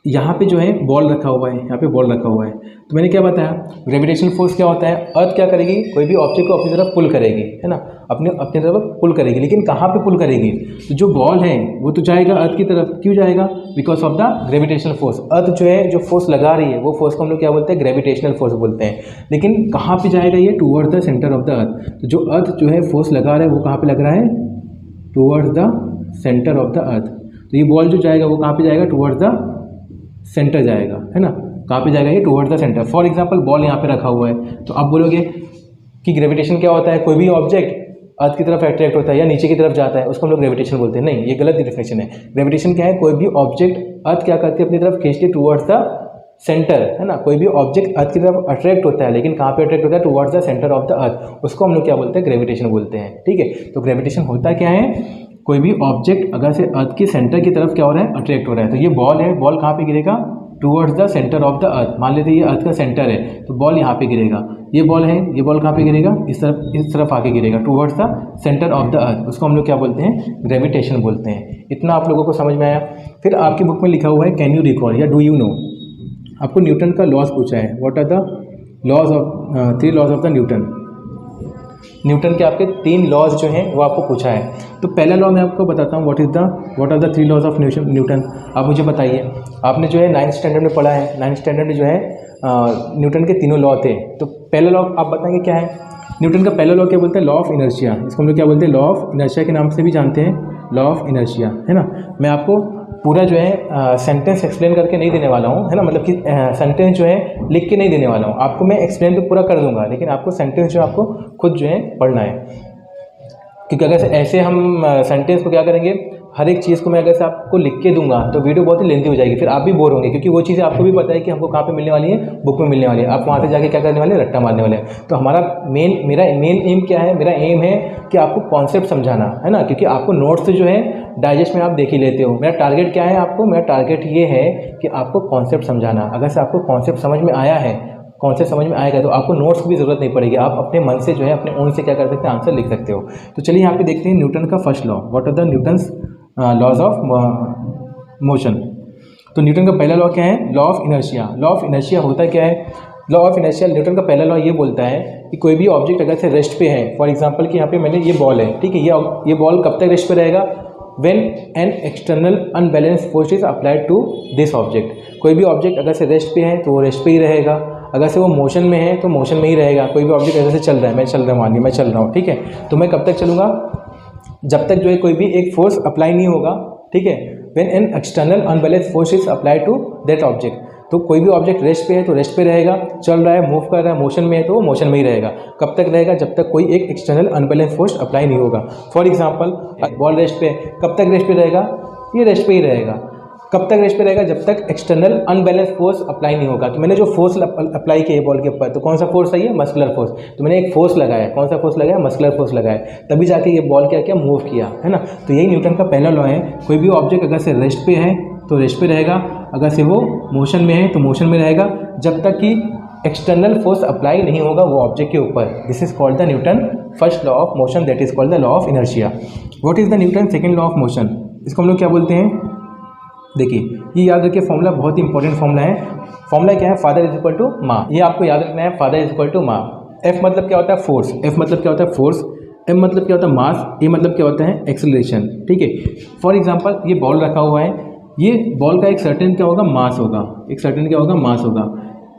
यहाँ पे जो है बॉल रखा हुआ है, यहाँ पे बॉल रखा हुआ है। तो मैंने क्या बताया, ग्रेविटेशनल फोर्स क्या होता है, अर्थ क्या करेगी, कोई भी ऑब्जेक्ट को अपनी तरफ पुल करेगी, है ना, अपनी तरफ पुल करेगी। लेकिन कहाँ पे पुल करेगी, तो जो बॉल है वो तो जाएगा अर्थ की तरफ, क्यों जाएगा, because of the gravitational force. Earth जो है, जो फोर्स लगा रही है, वो फोर्स को हम लोग क्या बोलते हैं, ग्रेविटेशनल फोर्स बोलते हैं। लेकिन कहाँ पर जाएगा ये, towards the centre of the earth. तो जो अर्थ जो है फोर्स लगा रहा है वो कहाँ पर लग रहा है, towards the centre of the earth. तो ये बॉल जो जाएगा वो कहाँ पर जाएगा, टूवर्ड्स द सेंटर जाएगा, है ना, कहाँ पे जाएगा ये, towards the centre. For example ball यहाँ पे रखा हुआ है, तो आप बोलोगे कि ग्रेविटेशन क्या होता है, कोई भी ऑब्जेक्ट अर्थ की तरफ अट्रैक्ट होता है या नीचे की तरफ जाता है, उसको हम लोग ग्रेविटेशन बोलते हैं। नहीं, ये गलत डेफिनेशन है। ग्रेविटेशन क्या है, कोई भी ऑब्जेक्ट अर्थ क्या करती है, अपनी तरफ खींचती है टुवर्ड्स द सेंटर, है ना, कोई भी ऑब्जेक्ट अर्थ की तरफ अट्रैक्ट होता है, लेकिन कहाँ पे अट्रैक्ट होता है, towards the centre of the earth, उसको हम लोग क्या बोलते हैं, ग्रेविटेशन बोलते हैं। ठीक है, तो ग्रेविटेशन होता क्या है, कोई भी ऑब्जेक्ट अगर से अर्थ के सेंटर की तरफ क्या हो रहा है, अट्रैक्ट हो रहा है। तो ये बॉल है, बॉल कहाँ पे गिरेगा, towards the centre of the earth. मान लेते हैं ये अर्थ का सेंटर है, तो बॉल यहाँ पे गिरेगा। ये बॉल है, ये बॉल कहाँ पे गिरेगा, इस तरफ आके गिरेगा, towards the centre of the earth. उसको हम लोग क्या बोलते हैं, ग्रेविटेशन बोलते हैं। इतना आप लोगों को समझ में आया। फिर आपकी बुक में लिखा हुआ है, कैन यू रिकॉल या डू यू नो। आपको न्यूटन का लॉज पूछा है, what are the laws of 3 laws of the Newton. Newton के आपके 3 लॉज जो हैं वो आपको पूछा है। तो पहला लॉ मैं आपको बताता हूँ, what are the 3 laws of Newton. आप मुझे बताइए, आपने जो है 9th स्टैंडर्ड में पढ़ा है, 9th स्टैंडर्ड में जो है न्यूटन के 3 लॉ थे। तो पहला लॉ आप बताएंगे क्या है, न्यूटन का पहला लॉ क्या बोलते हैं, लॉ ऑफ इनर्शिया। इसको हम लोग क्या बोलते हैं, लॉ ऑफ इनर्शिया के नाम से भी जानते हैं, लॉ ऑफ इनर्शिया, है ना। मैं आपको पूरा जो है सेंटेंस एक्सप्लेन करके नहीं देने वाला हूँ, है ना, मतलब कि सेंटेंस जो है लिख के नहीं देने वाला हूँ आपको। मैं एक्सप्लेन तो पूरा कर दूंगा, लेकिन आपको सेंटेंस जो आपको खुद जो है पढ़ना है। क्योंकि अगर ऐसे हम सेंटेंस को क्या करेंगे, हर एक चीज़ को मैं अगर से आपको लिख के दूंगा तो वीडियो बहुत ही लेंथी हो जाएगी, फिर आप भी बोर होंगे। क्योंकि वो चीज़ें आपको भी पता है कि हमको कहाँ पे मिलने वाली है, बुक में मिलने वाली है। आप वहाँ से जाके क्या करने वाले हैं, रट्टा मारने वाले हैं। तो मेरा मेन एम क्या है, मेरा एम है कि आपको कॉन्सेप्ट समझाना, है ना। क्योंकि आपको नोट्स जो है डाइजेस्ट में आप देख ही लेते हो। मेरा टारगेट क्या है आपको, मेरा टारगेट ये है कि आपको कॉन्सेप्ट समझाना। अगर से आपको कॉन्सेप्ट समझ में आया है, कॉन्सेप्ट समझ में आएगा, तो आपको नोट्स की भी ज़रूरत नहीं पड़ेगी। आप अपने मन से जो है, अपने ओन से क्या कर सकते हैं, आंसर लिख सकते हो। तो चलिए यहाँ पे देखते हैं न्यूटन का first law, what are the Newton's laws of motion. तो न्यूटन का पहला लॉ क्या है, law of inertia. Law of inertia होता क्या है, लॉ ऑफ इनर्शिया न्यूटन का पहला लॉ ये बोलता है कि कोई भी ऑब्जेक्ट अगर से रेस्ट पे है, फॉर एग्जांपल कि यहाँ पे मैंने ये बॉल है, ठीक है, ये बॉल कब तक रेस्ट पे रहेगा, when an external unbalance force is applied to this object. कोई भी ऑब्जेक्ट अगर से रेस्ट पे है तो वो रेस्ट पे ही रहेगा, अगर से वो मोशन में है तो मोशन में ही रहेगा। कोई भी ऑब्जेक्ट ऐसे चल रहा है, मैं चल रहा हूँ, मान लीजिए मैं चल रहा हूँ, ठीक है, तो मैं कब तक चलूँगा, जब तक जो है कोई भी एक फोर्स अप्लाई नहीं होगा, ठीक है, when an external unbalance force is applied to that object. तो कोई भी ऑब्जेक्ट रेस्ट पे है तो रेस्ट पे रहेगा, चल रहा है, मूव कर रहा है, मोशन में है तो वो मोशन में ही रहेगा। कब तक रहेगा, जब तक कोई एक एक्सटर्नल अनबैलेंस फोर्स अप्लाई नहीं होगा। फॉर एग्जांपल बॉल रेस्ट पे, कब तक रेस्ट पे रहेगा, ये रेस्ट पे ही रहेगा। कब तक रेस्ट पे रहेगा, जब तक एक्सटर्नल अनबैलेंस फोर्स अप्लाई नहीं होगा। तो मैंने जो फोर्स अप्लाई किया है बॉल के ऊपर, तो कौन सा फोर्स है, ये मस्कुलर फोर्स। तो मैंने एक फोर्स लगाया, कौन सा फोर्स लगाया, मस्कुलर फोर्स लगाया, तभी जाके ये बॉल क्या मूव किया, है ना। तो यही न्यूटन का पहला लॉ है, कोई भी ऑब्जेक्ट अगर से रेस्ट पे है तो रेस्ट पे रहेगा, अगर से वो मोशन में है तो मोशन में रहेगा, जब तक कि एक्सटर्नल फोर्स अप्लाई नहीं होगा वो ऑब्जेक्ट के ऊपर। This is called the Newton first law of motion, that is called the law of inertia. What is the Newton second law of motion, इसको हम लोग क्या बोलते हैं, देखिए ये याद रखिए, फॉर्मूला बहुत ही इंपॉर्टेंट फॉर्मूला है। फॉर्मूला क्या है, फादर इज इक्वल टू माँ, ये आपको याद रखना है, फादर इज इक्वल टू माँ। एफ मतलब क्या होता है, फोर्स, एफ मतलब क्या होता है, फोर्स, एम मतलब क्या होता है, मास, ए मतलब क्या होता है, एक्सेलरेशन, ठीक है। फॉर एग्जांपल ये बॉल रखा हुआ है, ये बॉल का एक सर्टेन क्या होगा, मास होगा, एक सर्टेन क्या होगा, मास होगा।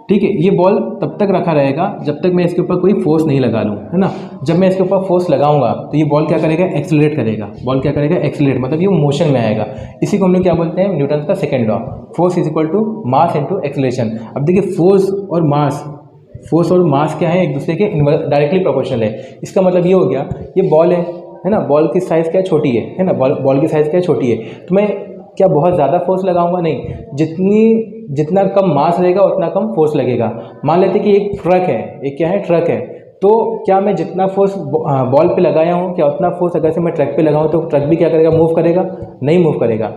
ठीक है। ये बॉल तब तक रखा रहेगा जब तक मैं इसके ऊपर कोई फोर्स नहीं लगा लूँ, है ना। जब मैं इसके ऊपर फोर्स लगाऊंगा तो ये बॉल क्या करेगा, एक्सेलरेट करेगा। बॉल क्या करेगा, एक्सेलरेट, मतलब ये मोशन में आएगा। इसी को हम लोग क्या बोलते हैं, न्यूटन का second law, force is equal to mass into acceleration. अब देखिए फोर्स और मास क्या है, एक दूसरे के डायरेक्टली प्रोपोर्शनल है। इसका मतलब ये हो गया, ये बॉल है ना, बॉल की साइज़ क्या छोटी है ना, बॉल की साइज़ क्या छोटी है, तो मैं क्या बहुत ज़्यादा फोर्स लगाऊंगा, नहीं, जितना कम मास रहेगा उतना कम फोर्स लगेगा। मान लेते कि एक ट्रक है, एक क्या है, ट्रक है, तो क्या मैं जितना फोर्स बॉल पे लगाया हूँ, क्या उतना फोर्स अगर से मैं ट्रक पे लगाऊँ तो ट्रक भी क्या करेगा, मूव करेगा, नहीं मूव करेगा,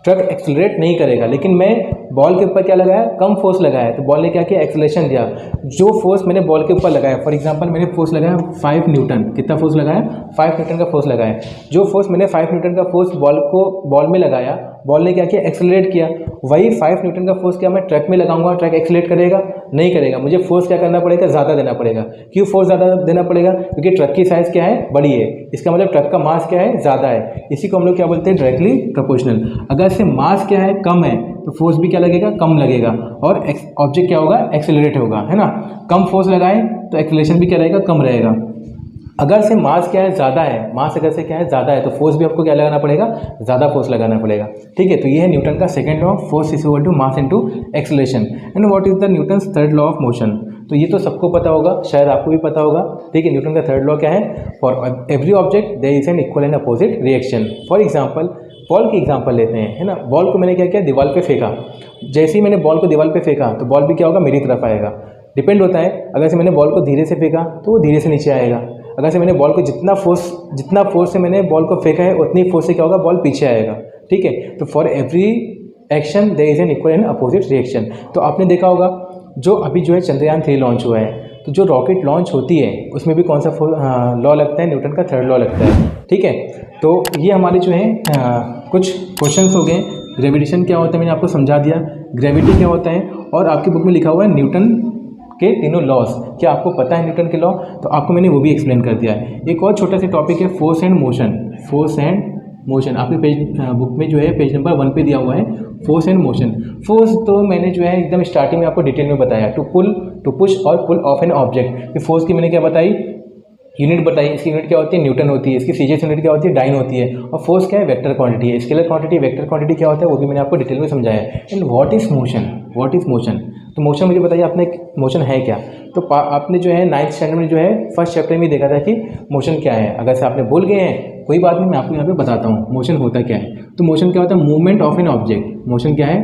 ट्रक एक्सेलरेट नहीं करेगा। लेकिन मैं बॉल के ऊपर क्या लगाया, कम फोर्स लगाया, तो बॉल ने क्या किया, एक्सेलरेशन दिया। जो फोर्स मैंने बॉल के ऊपर लगाया, फॉर एग्जांपल मैंने फोर्स लगाया 5 न्यूटन, कितना फोर्स लगाया, 5 न्यूटन का फोर्स लगाया। जो फोर्स मैंने 5 न्यूटन का फोर्स बॉल में लगाया, बॉल ने क्या किया, एक्सेलरेट किया। वही 5 न्यूटन का फोर्स क्या मैं ट्रक में लगाऊंगा, ट्रक एक्सेलरेट करेगा, नहीं करेगा। मुझे फोर्स क्या करना पड़ेगा, ज़्यादा देना पड़ेगा। क्यों फोर्स ज़्यादा देना पड़ेगा, क्योंकि ट्रक की साइज़ क्या है, बड़ी है, इसका मतलब ट्रक का मास क्या है, ज़्यादा है। इसी को हम लोग क्या बोलते हैं, डायरेक्टली प्रोपोर्शनल। अगर से मास क्या है, कम है, तो फोर्स भी क्या लगेगा, कम लगेगा, और ऑब्जेक्ट क्या होगा, एक्सेलरेट होगा, है ना। कम फोर्स लगाएं तो एक्सेलरेशन भी क्या रहेगा, कम रहेगा। अगर से मास क्या है, ज़्यादा है, मास अगर से क्या है, ज़्यादा है, तो फोर्स भी आपको क्या लगाना पड़ेगा, ज़्यादा फोर्स लगाना पड़ेगा। ठीक है, तो ये है न्यूटन का second law, force is equal to mass into acceleration. And what is the Newton's third law of motion. तो ये तो सबको पता होगा, शायद आपको भी पता होगा। ठीक है, न्यूटन का थर्ड लॉ क्या है, for every object there is an equal and opposite reaction. For example ball की एग्जाम्पल लेते हैं, है ना। बॉल को मैंने क्या किया, दीवार पे फेंका। जैसे ही मैंने बॉल को दीवार पे फेंका तो बॉल भी क्या होगा, मेरी तरफ आएगा। डिपेंड होता है, अगर से मैंने बॉल को धीरे से फेंका तो वो धीरे से नीचे आएगा। अगर से मैंने बॉल को जितना फोर्स से मैंने बॉल को फेंका है उतनी फोर्स से क्या होगा, बॉल पीछे आएगा। ठीक है, तो for every action there is an equal and opposite reaction. तो आपने देखा होगा जो अभी जो है चंद्रयान 3 लॉन्च हुआ है, तो जो रॉकेट लॉन्च होती है उसमें भी कौन सा लॉ लगता है, न्यूटन का थर्ड लॉ लगता है। ठीक है, तो ये हमारे जो है कुछ क्वेश्चंस हो गए। ग्रेविटेशन क्या होता है मैंने आपको समझा दिया, ग्रेविटी क्या होता है, और आपकी बुक में लिखा हुआ है न्यूटन के तीनों लॉस। क्या आपको पता है न्यूटन के लॉ, तो आपको मैंने वो भी एक्सप्लेन कर दिया है। एक और छोटा सा टॉपिक है फोर्स एंड मोशन। आपके बुक में जो है पेज नंबर 1 पे दिया हुआ है फोर्स एंड मोशन। फोर्स तो मैंने जो है एकदम स्टार्टिंग में आपको डिटेल में बताया, टू पुश और pull of an object. Force की मैंने क्या बताई, यूनिट बताई, इसकी यूनिट क्या होती है, न्यूटन होती है। इसकी सीजीएस यूनिट क्या होती है, डाइन होती है। और फोर्स क्या है, वेक्टर क्वांटिटी है। स्केलर क्वांटिटी, वेक्टर क्वांटिटी क्या होता है, वो भी मैंने आपको डिटेल में समझाया है। एंड व्हाट इज मोशन, तो मोशन मुझे बताइए, आपने मोशन है क्या। तो आपने जो है 9th स्टैंडर्ड में जो है फर्स्ट चैप्टर में देखा था कि मोशन क्या है। अगर से आपने भूल गए हैं कोई बात नहीं, मैं आपको यहाँ पे बताता हूँ मोशन होता क्या है। तो मोशन क्या होता है, movement of an object. Motion क्या है,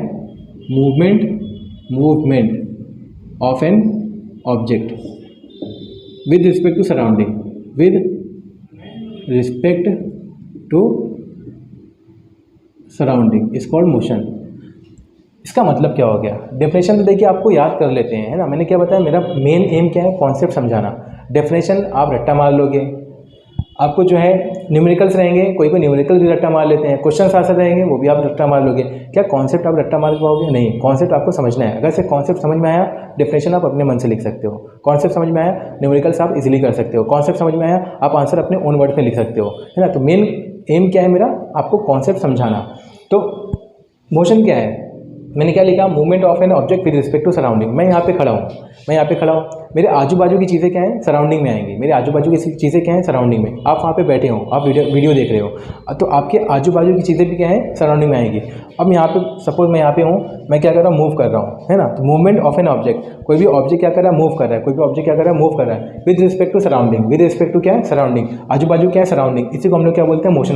movement of an object with respect to surrounding is called motion। इसका मतलब क्या हो गया, डेफिनेशन तो देखिए आपको याद कर लेते हैं, है ना। मैंने क्या बताया, मेरा मेन एम क्या है, कॉन्सेप्ट समझाना। डेफिनेशन आप रट्टा मार लोगे, आपको जो है न्यूमेरिकल्स रहेंगे, कोई न्यूमेरिकल भी रट्टा मार लेते हैं, क्वेश्चन आंसर रहेंगे वो भी आप रट्टा मार लोगे। क्या कॉन्सेप्ट आप रट्टा मार पाओगे, नहीं, कॉन्सेप्ट आपको समझना है। अगर से कॉन्सेप्ट समझ में आया, डेफिनेशन आप अपने मन से लिख सकते हो। कॉन्सेप्ट समझ में आया, न्यूमेरिकल्स आप इजीली कर सकते हो। कॉन्सेप्ट समझ में आया, आप आंसर अपने ओन वर्ड में लिख सकते हो, है ना। तो मेन एम क्या है मेरा, आपको कॉन्सेप्ट समझाना। तो मोशन क्या है, मैंने क्या लिखा, movement of an object with respect to surrounding. मैं यहाँ पे खड़ा हूँ, मेरे आजू बाजू की चीज़ें क्या हैं, सराउंडिंग में आएंगी। मेरे आजू बाजू की चीज़ें क्या हैं, सराउंडिंग में। आप वहाँ पे बैठे हो, आप वीडियो देख रहे हो, तो आपके आजू बाजू की चीज़ें भी क्या है, सराउंडिंग में आएंगी। अब यहाँ पे सपोज मैं यहाँ पे हूँ, मैं क्या कर रहा हूँ, मूव कर रहा हूँ, है ना। तो मूवमेंट ऑफ एन ऑब्जेक्ट, कोई भी ऑब्जेक्ट क्या कर रहा है, मूव कर रहा है, कोई भी ऑब्जेक्ट क्या कर रहा है, मूव कर रहा है with respect to surrounding. With respect to क्या है, सराउंडिंग, आजू बाजू क्या है, सराउंडिंग। इसी को हम लोग क्या बोलते हैं, मोशन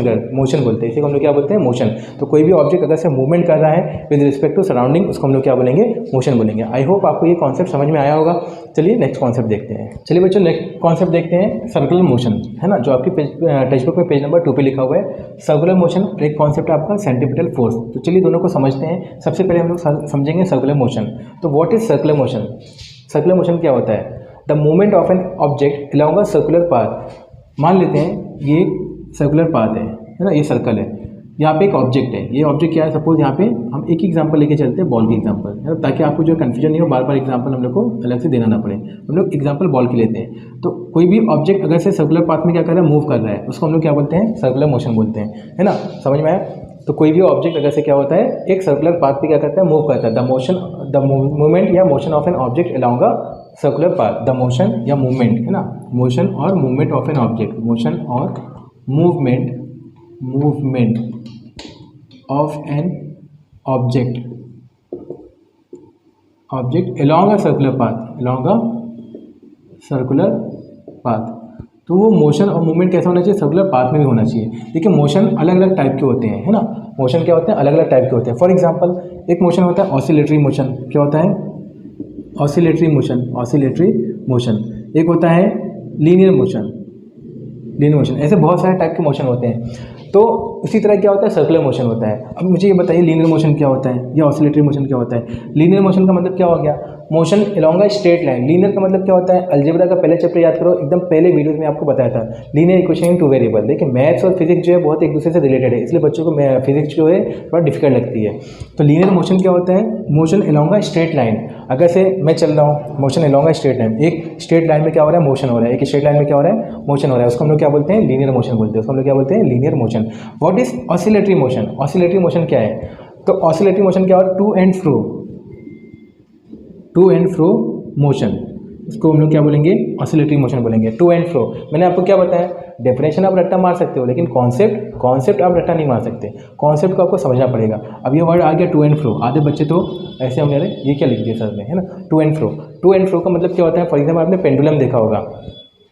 बोलते हैं। इसी को हम लोग क्या बोलते हैं, मोशन। तो कोई भी ऑब्जेक्ट अगर से मूवमेंट कर रहा है विद रिस्पेक्ट टू सराउंडिंग, उसको हम लोग क्या बोलेंगे, मोशन बोलेंगे। आई होप आपको ये कॉन्सेप्ट समझ में आया होगा। चलिए नेक्स्ट कॉन्सेप्ट देखते हैं। चलिए बच्चों, नेक्स्ट कॉन्सेप्ट देखते हैं, सर्कुलर मोशन, है ना, जो आपकी टेक्स्ट बुक में पेज नंबर 2 पे लिखा हुआ है। सर्कुलर मोशन एक कॉन्सेप्ट है आपका, सेंट्रीपिटल फोर्स। तो चलिए दोनों को समझते हैं। सबसे पहले हम लोग समझेंगे सर्कुलर मोशन। तो what is circular motion, circular motion क्या होता है, the movement of an object along a circular path. मान लेते हैं ये सर्कुलर पाथ है ना, ये सर्कल है, यहाँ पे एक ऑब्जेक्ट है। ये ऑब्जेक्ट क्या है, सपोज यहाँ पे हम एक एग्जांपल लेके चलते हैं, बॉल की एग्जांपल, है ना, ताकि आपको जो कन्फ्यूजन नहीं हो, बार बार एग्जांपल हम लोग को अलग से देना ना पड़े। हम लोग एग्जांपल बॉल की लेते हैं। तो कोई भी ऑब्जेक्ट अगर से सर्कुलर पाथ में क्या कर रहा है, मूव कर रहा है, उसको हम लोग क्या बोलते हैं, सर्कुलर मोशन बोलते हैं, है ना। समझ में आया। तो कोई भी ऑब्जेक्ट अगर से क्या होता है एक सर्कुलर पाथ पे क्या करता है, मूव करता है। द मूवमेंट या motion of an object along a circular path, the motion या मूवमेंट है ना, मोशन और movement of an object, motion और movement of an object along a circular path. तो वो मोशन और मूवमेंट कैसा होना चाहिए, सर्कुलर पाथ में भी होना चाहिए। देखिए मोशन अलग अलग टाइप के होते हैं, है ना, मोशन क्या होते हैं, अलग अलग टाइप के होते हैं। फॉर एग्जांपल एक मोशन होता है ऑसिलेटरी मोशन, क्या होता है, ऑसिलेटरी मोशन। एक होता है लीनियर मोशन, ऐसे बहुत सारे टाइप के मोशन होते हैं। तो उसी तरह क्या होता है, सर्कुलर मोशन होता है। अब मुझे ये बताइए लीनियर मोशन क्या होता है या ऑसिलेटरी मोशन क्या होता है। लीनियर मोशन का मतलब क्या हो गया, motion along a straight line. Linear का मतलब क्या होता है, अलजेब्रा का पहले चैप्टर याद करो, एकदम पहले वीडियोस में आपको बताया था, linear equation in two variable. देखिए मैथ्स और फिजिक्स जो है बहुत एक दूसरे से रिलेटेड है, इसलिए बच्चों को फिजिक्स जो है थोड़ा डिफिकल्ट लगती है। तो लीनियर मोशन क्या होता है, motion along a straight line. अगर से मैं चल रहा हूँ, motion along a straight line, एक स्ट्रेट लाइन में क्या हो रहा है, मोशन हो रहा है, एक स्ट्रेट लाइन में क्या हो रहा है, मोशन हो रहा है, उसको हम लोग क्या बोलते हैं, लीनियर मोशन बोलते हैं, उसको हम लोग क्या बोलते हैं, linear motion. What is oscillatory motion, oscillatory motion क्या है, तो ऑसिलेटरी मोशन क्या हो, टू एंड फ्रो मोशन, इसको हम लोग क्या बोलेंगे, ऑसिलेटरी मोशन बोलेंगे, टू एंड फ्रो। मैंने आपको क्या बताया, डेफिनेशन आप रट्टा मार सकते हो, लेकिन कॉन्सेप्ट आप रट्टा नहीं मार सकते, कॉन्सेप्ट को आपको समझना पड़ेगा। अब ये वर्ड आ गया टू एंड फ्रो, आधे बच्चे तो ऐसे होंगे, अरे ये क्या लिख दिया सर ने, है ना, टू एंड फ्रो का मतलब क्या होता है। फॉर एग्जाम्पल आपने पेंडुलम देखा होगा,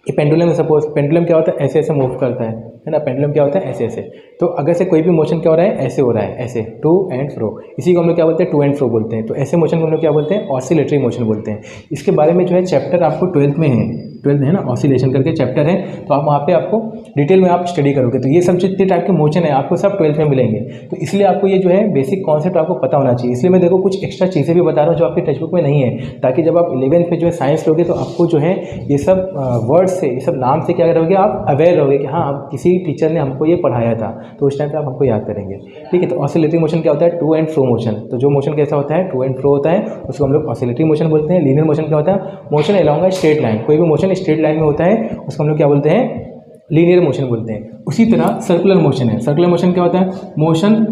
ये पेंडुलम है, सपोज पेंडुलम क्या होता है, ऐसे ऐसे मूव करता है ना, पेंडुलम क्या होता है, ऐसे ऐसे। तो अगर से कोई भी मोशन क्या हो रहा है, ऐसे हो रहा है, ऐसे, टू एंड फ्रो, इसी को हम लोग क्या बोलते हैं, टू एंड फ्रो बोलते हैं। तो ऐसे मोशन को हम लोग क्या बोलते हैं, ऑसिलेटरी मोशन बोलते हैं। इसके बारे में जो है चैप्टर आपको 12th में है ना, ऑसिलेशन करके चैप्टर है, तो आप वहाँ पे आपको डिटेल में आप स्टडी करोगे, तो ये सब जितने टाइप के मोशन है आपको सब 12th में मिलेंगे। तो इसलिए आपको ये जो है बेसिक कॉन्सेप्ट आपको पता होना चाहिए। इसलिए मैं देखो कुछ एक्स्ट्रा चीज़ें भी बता रहा हूँ जो आपके टेक्स्ट बुक में नहीं है, ताकि जब आप 11th में जो है साइंस लोगे तो आपको जो है ये सब वर्ड से, ये सब नाम से क्या करोगे, आप अवेयर रहोगे कि हाँ किसी टीचर ने हमको ये पढ़ाया था, तो उस टाइम पे आप हमको याद करेंगे। ठीक है, तो ऑसिलेटरी मोशन क्या होता है, टू एंड फ्रो मोशन। तो जो मोशन कैसा होता है, टू एंड फ्रो होता है, उसको हम लोग ऑसिलेटरी मोशन बोलते हैं। लीनियर मोशन क्या होता है, motion along a straight line, कोई भी मोशन स्ट्रेट लाइन में होता है उसको हम लोग क्या बोलते हैं, लीनियर मोशन बोलते हैं। उसी तरह सर्कुलर मोशन है, सर्कुलर मोशन क्या होता है, motion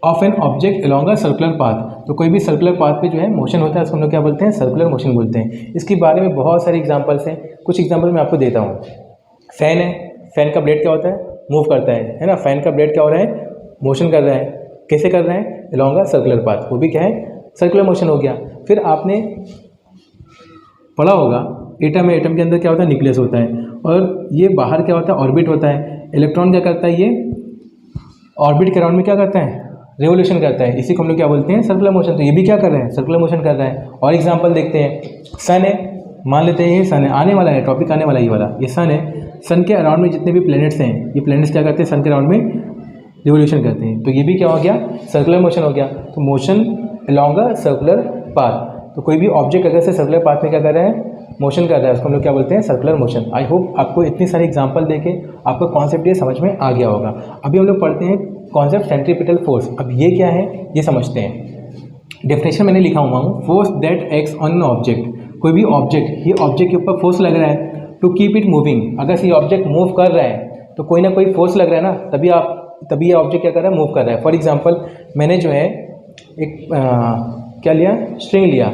of an object along a circular path. तो कोई भी सर्कुलर पाथ पे जो है मोशन होता है उसको हम लोग क्या बोलते हैं, सर्कुलर मोशन बोलते हैं। इसके बारे में बहुत सारे एग्जांपल्स हैं, कुछ एग्जांपल मैं आपको देता हूँ। फैन है, फैन का ब्लेड क्या होता है, मूव करता है ना, फैन का ब्लेड क्या हो रहा है, मोशन कर रहा है, कैसे कर रहा है, अलोंग अ सर्कुलर पाथ, वो भी क्या है, सर्कुलर मोशन हो गया। फिर आपने पढ़ा होगा एटम है, एटम के अंदर क्या होता है, न्यूक्लियस होता है, और ये बाहर क्या होता है, ऑर्बिट होता है। इलेक्ट्रॉन क्या करता है, ये ऑर्बिट के अराउंड में क्या करता है, रेवोल्यूशन करता है, इसी को हम लोग क्या बोलते हैं, सर्कुलर मोशन। तो ये भी क्या कर रहे हैं, सर्कुलर मोशन कर रहा है। और एग्जांपल देखते हैं, सन है, मान लेते हैं ये सन है, आने वाला है टॉपिक, आने वाला ये वाला, ये सन है, सन के अराउंड में जितने भी प्लैनेट्स हैं, ये प्लैनेट्स क्या करते हैं, सन के अराउंड में रिवोल्यूशन करते हैं। तो ये भी क्या हो गया, सर्कुलर मोशन हो गया। तो motion along a circular path, तो कोई भी ऑब्जेक्ट अगर से सर्कुलर पाथ में क्या कर रहा है, मोशन कर रहा है, उसको हम लोग क्या बोलते हैं, सर्कुलर मोशन। आई होप आपको इतनी सारी एग्जांपल देके आपका कॉन्सेप्ट ये समझ में आ गया होगा। अभी हम लोग पढ़ते हैं कॉन्सेप्ट सेंट्रीपिटल फोर्स। अब ये क्या है ये समझते हैं। डेफिनेशन मैंने लिखा हुआ हूँ, force that acts on an object, कोई भी ऑब्जेक्ट, ये ऑब्जेक्ट के ऊपर फोर्स लग रहा है टू कीप इट मूविंग। अगर ये ऑब्जेक्ट मूव कर रहा है तो कोई ना कोई फोर्स लग रहा है ना, तभी ये ऑब्जेक्ट क्या कर रहा है, मूव कर रहा है। फॉर एग्जाम्पल मैंने जो है एक क्या लिया, स्ट्रिंग लिया,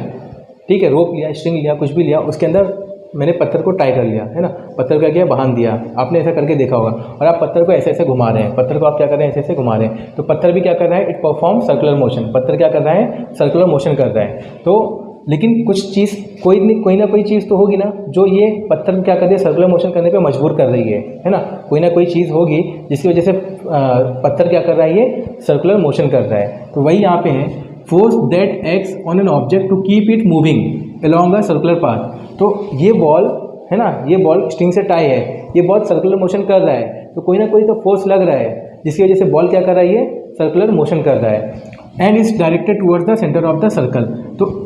ठीक है, रोप लिया, स्ट्रिंग लिया, कुछ भी लिया, उसके अंदर मैंने पत्थर को टाई कर लिया, है ना, पत्थर का क्या बांध दिया, आपने ऐसा करके देखा होगा। और आप पत्थर को ऐसे ऐसे घुमा रहे हैं, पत्थर को आप क्या कर रहे हैं, ऐसे ऐसे घुमा रहे हैं, तो पत्थर भी क्या कर रहा है, इट परफॉर्म सर्कुलर मोशन, पत्थर क्या कर रहा है, सर्कुलर मोशन कर रहा है। तो लेकिन कुछ चीज़ कोई ना कोई चीज़ तो होगी ना जो ये पत्थर क्या कर रही है, सर्कुलर मोशन करने पे मजबूर कर रही है ना, कोई ना कोई चीज़ होगी जिसकी वजह से पत्थर क्या कर रहा है, ये सर्कुलर मोशन कर रहा है। तो वही यहाँ पे है, force that acts on an object to keep it moving along a circular path. तो ये बॉल है ना, ये बॉल स्ट्रिंग से टाई है, ये बॉल सर्कुलर मोशन कर रहा है, तो कोई ना कोई तो फोर्स लग रहा है जिसकी वजह से बॉल क्या कर रहा है, ये सर्कुलर मोशन कर रहा है, and is directed towards the centre of the circle. तो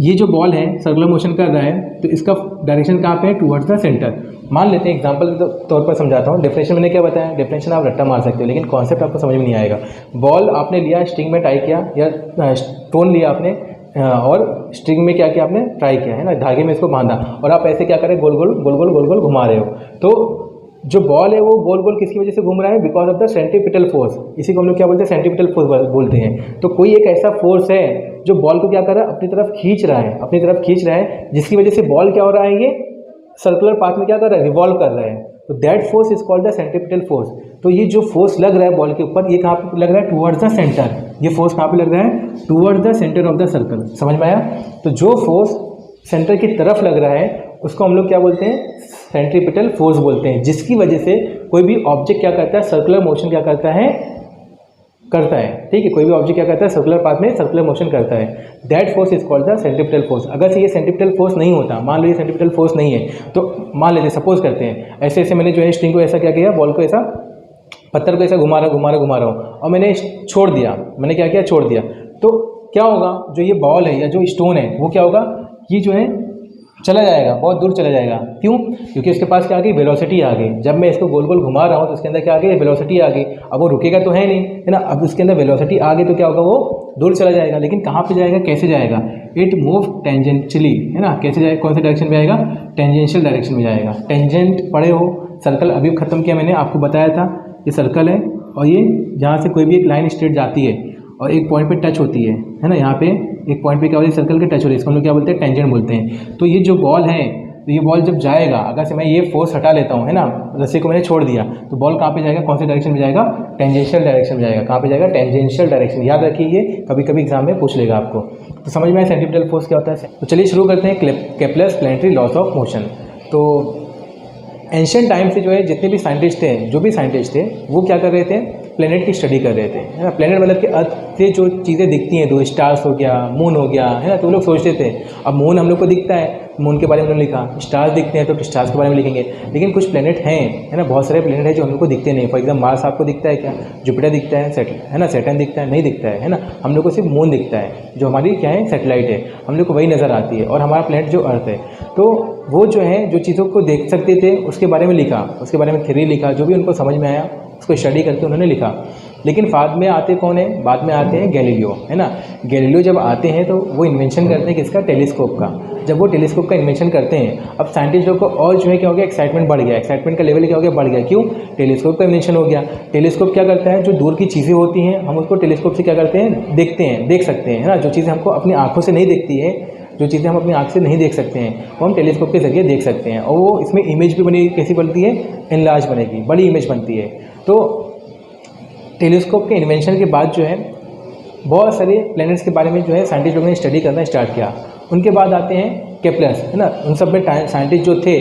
ये जो बॉल है सर्कुलर मोशन कर रहा है, तो इसका डायरेक्शन कहाँ पे है, टुवर्ड्स द सेंटर। मान लेते हैं एग्जांपल के तौर पर समझाता हूँ। डेफिनेशन मैंने क्या बताया, डेफिनेशन आप रट्टा मार सकते हो, लेकिन कॉन्सेप्ट आपको समझ में नहीं आएगा। बॉल आपने लिया, स्ट्रिंग में टाई किया, या स्टोन लिया आपने और स्ट्रिंग में क्या किया आपने, टाई किया, है ना, धागे में इसको बांधा, और आप ऐसे क्या करें, गोल गोल घुमा रहे हो। तो जो बॉल है वो गोल गोल किसकी वजह से घूम रहा है, because of the centripetal force. इसी को हम लोग क्या बोलते हैं, सेंट्रीपिटल फोर्स बोलते हैं। तो कोई एक ऐसा फोर्स है जो बॉल को क्या कर रहा है, अपनी तरफ खींच रहा है, अपनी तरफ खींच रहा है, जिसकी वजह से बॉल क्या हो रहा है, ये सर्कुलर पाथ में क्या कर रहा है, रिवॉल्व कर रहा है। तो that force is called the centripetal force. तो ये जो फोर्स लग रहा है बॉल के ऊपर, ये कहाँ पे लग रहा है, टुवर्ड्स द सेंटर। ये फोर्स कहाँ पे लग रहा है, towards the centre of the circle. समझ में आया? तो जो फोर्स सेंटर की तरफ लग रहा है उसको हम लोग क्या बोलते हैं, सेंट्रीपिटल फोर्स बोलते हैं, जिसकी वजह से कोई भी ऑब्जेक्ट क्या करता है, सर्कुलर मोशन क्या करता है, ठीक है। कोई भी ऑब्जेक्ट क्या करता है, सर्कुलर पाथ में सर्कुलर मोशन करता है। That force is called the centripetal force. अगर से ये सेंट्रीपिटल फोर्स नहीं होता, मान लो ये सेंट्रीपिटल फोर्स नहीं है, तो मान लेते सपोज करते हैं ऐसे ऐसे मैंने जो है स्ट्रिंग को ऐसा क्या किया, बॉल को ऐसा, पत्थर को ऐसा घुमा रहा हूँ और मैंने छोड़ दिया, मैंने क्या किया, छोड़ दिया। तो क्या होगा, जो ये बॉल है या जो स्टोन है वो क्या होगा, ये जो है चला जाएगा, बहुत दूर चला जाएगा। क्यों? क्योंकि उसके पास क्या आ गई, वेलोसिटी आ गई। जब मैं इसको गोल गोल घुमा रहा हूँ तो उसके अंदर क्या आ गई, वेलोसिटी आ गई। अब वो रुकेगा तो है नहीं, है ना। अब उसके अंदर वेलोसिटी आ गई तो क्या होगा, वो दूर चला जाएगा। लेकिन कहाँ पे जाएगा, कैसे जाएगा, इट मूव टेंजेंशियली, है ना। कैसे जाएगा, कौन से डायरेक्शन में जाएगा, टेंजेंशियल डायरेक्शन में जाएगा। टेंजेंट पढ़े हो, सर्कल अभी खत्म किया मैंने, आपको बताया था ये सर्कल है और ये जहाँ से कोई भी एक लाइन स्ट्रेट जाती है और एक पॉइंट पे टच होती है ना। यहाँ पे एक पॉइंट पे क्या होती है, सर्कल के टच हो रही है, इसको हम लोग क्या बोलते हैं, टेंजेंट बोलते हैं। तो ये जो बॉल है, तो ये बॉल जब जाएगा, अगर से मैं ये फोर्स हटा लेता हूँ, है ना, रस्सी को मैंने छोड़ दिया, तो बॉल कहाँ पे जाएगा, कौन से डायरेक्शन में जाएगा, टेंजेंशियल डायरेक्शन में जाएगा। कहाँ पे जाएगा, टेंजेंशियल डायरेक्शन। याद रखिए, ये कभी कभी एग्जाम में पूछ लेगा आपको। तो समझ में आया सेंट्रीपिटल फोर्स क्या होता है। तो चलिए शुरू करते हैं Kepler's planetary laws of motion. तो एंशिएंट टाइम से जो है जितने भी साइंटिस्ट थे, जो भी साइंटिस्ट थे, वो क्या कर रहे थे, प्लेनेट की स्टडी कर रहे थे, है ना। प्लेनेट मतलब कि अर्थ से जो चीज़ें दिखती हैं, दो स्टार्स हो गया, मून हो गया, है ना। तो वो लोग सोचते थे, अब मून हम लोग को दिखता है, मून के बारे में उन्होंने लिखा, स्टार्स दिखते हैं तो स्टार्स के बारे में लिखेंगे। लेकिन कुछ प्लेनेट हैं, है ना, बहुत सारे प्लेनेट हैं जो हम लोग को दिखते नहीं। फॉर एग्जाम्पल मार्स आपको दिखता है क्या, जुपिटर दिखता है ना, सैटर्न दिखता है, नहीं दिखता है ना। हम लोग को सिर्फ मून दिखता है, जो हमारी क्या है, सैटेलाइट है, हम लोग को वही नज़र आती है। और हमारा प्लेनेट जो अर्थ है, तो वो जो है जो चीज़ों को देख सकते थे उसके बारे में लिखा, उसके बारे में थ्योरी लिखा, जो भी उनको समझ में आया उसको स्टडी करके उन्होंने लिखा। लेकिन बाद में आते कौन है, बाद में आते हैं गैलीलियो, है ना। गैलीलियो जब आते हैं तो वो इन्वेंशन करते हैं किसका, टेलीस्कोप का। जब वो टेलीस्कोप का इन्वेंशन करते हैं, अब साइंटिस्ट लोग को और जो है क्या हो गया, एक्साइटमेंट बढ़ गया, एक्साइटमेंट का लेवल क्या हो गया, बढ़ गया। क्यों? टेलीस्कोप का इन्वेंशन हो गया। टेलीस्कोप क्या करता है, जो दूर की चीज़ें होती हैं हम उसको टेलीस्कोप से क्या करते हैं, देखते हैं, देख सकते हैं, है ना। जो चीज़ें हमको अपनी आँखों से नहीं दिखती है, जो चीज़ें हम अपनी आँख से नहीं देख सकते हैं, वो हम टेलीस्कोप के जरिए देख सकते हैं। और वो इसमें इमेज भी बनेगी, कैसी बनती है, एनलार्ज बनेगी, बड़ी इमेज बनती है। तो टेलीस्कोप के इन्वेंशन के बाद जो है बहुत सारे प्लैनेट्स के बारे में जो है साइंटिस्ट लोगों ने स्टडी करना स्टार्ट किया। उनके बाद आते हैं केप्लर्स, है ना। उन सब में साइंटिस्ट जो थे,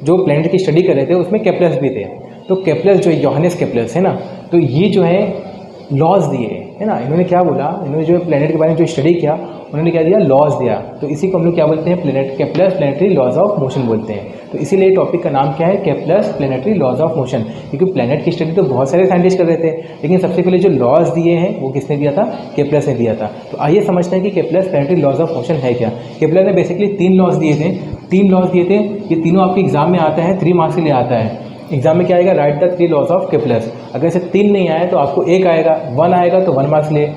जो प्लैनेट की स्टडी कर रहे थे, उसमें केप्लर्स भी थे। तो केप्लर्स जो जोहानेस केप्लर्स है ना, तो ये जो है लॉज दिए, है ना। इन्होंने क्या बोला, इन्होंने जो प्लैनेट के बारे में जो स्टडी किया, उन्होंने क्या दिया, लॉज दिया। तो इसी को हम लोग क्या बोलते हैं, Kepler's planetary laws of motion बोलते हैं। तो इसीलिए टॉपिक का नाम क्या है, Kepler's planetary laws of motion. क्योंकि प्लैनेट की स्टडी तो बहुत सारे साइंटिस्ट कर रहे थे, लेकिन सबसे पहले जो लॉज दिए हैं वो किसने दिया था, केप्लर्स ने दिया था। तो आइए समझते हैं कि Kepler's planetary laws of motion है क्या। केप्लर ने बेसिकली 3 लॉज दिए थे, 3 लॉज दिए थे। ये तीनों आपके एग्जाम में आता है, 3 मार्क्स के लिए आता है। एग्जाम में क्या आएगा, right the 3 laws of Kepler's. अगर से 3 नहीं आए तो आपको 1 आएगा, 1 आएगा तो 1 मार्क्स लिए,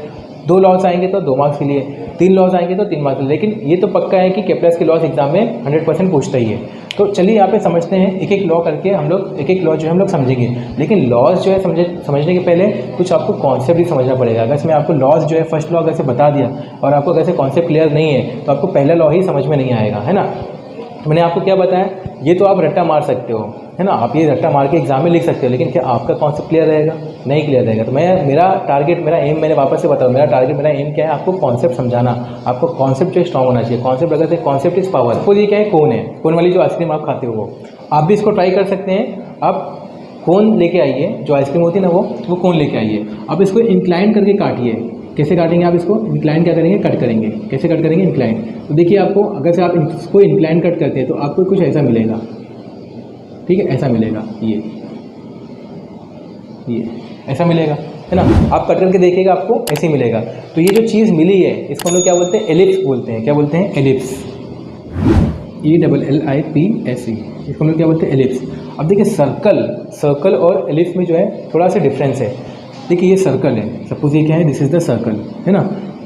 2 लॉज आएंगे तो 2 मार्क्स के लिए, 3 लॉज आएंगे तो 3 मार्क्स के लिए। लेकिन ये तो पक्का है कि केप्लर्स के लॉज एग्जाम में 100% पूछता ही है। तो चलिए यहाँ पे समझते हैं, एक एक लॉ करके हम लोग एक एक लॉ जो है हम लोग समझेंगे। लेकिन लॉज जो है समझने के पहले कुछ आपको कॉन्सेप्ट भी समझना पड़ेगा। अगर इसमें आपको लॉज जो है फर्स्ट लॉ अगर से बता दिया और आपको अगर से कॉन्सेप्ट क्लियर नहीं है तो आपको पहला लॉ ही समझ में नहीं आएगा, है ना। मैंने आपको क्या बताया, ये तो आप रट्टा मार सकते हो, है ना, आप ये रट्टा मार के एग्जाम में लिख सकते हो, लेकिन क्या आपका कॉन्सेप्ट क्लियर रहेगा, नहीं क्लियर रहेगा। तो मेरा टारगेट, मेरा एम, मैंने वापस से बताऊँ, मेरा टारगेट, मेरा एम क्या है, आपको कॉन्सेप्ट समझाना। आपको कॉन्सेप्ट जो स्ट्रॉन्ग होना चाहिए। कॉन्सेप्ट अगर से कॉन्सेप्ट इज पावर। सपोज ये क्या है, कोन है, कोन वाली जो आइसक्रीम आप खाते हो वो आप भी इसको ट्राई कर सकते हैं। आप कोन लेके आइए, जो आइसक्रीम होती है ना वो कोन लेके आइए। अब इसको इंक्लाइन करके काटिए। कैसे काटेंगे आप इसको, इंक्लाइन क्या करेंगे, कट करेंगे। कैसे कट करेंगे, इंक्लाइन। तो देखिए आपको अगर से आप इसको इंक्लाइन कट करते हैं तो आपको कुछ ऐसा मिलेगा, ठीक है, ऐसा मिलेगा, ये ऐसा मिलेगा, है ना। आप कट करके देखिएगा आपको ऐसे ही मिलेगा। तो ये जो चीज़ मिली है इसको हम लोग क्या बोलते हैं, एलिप्स बोलते हैं। क्या बोलते हैं, एलिप्स, ELLIPS। इसको हम लोग क्या बोलते हैं, एलिप्स। अब देखिए सर्कल और एलिप्स में जो है थोड़ा सा डिफरेंस है। देखिए ये सर्कल है, सपोज ये क्या है, दिस इज़ द सर्कल, है ना।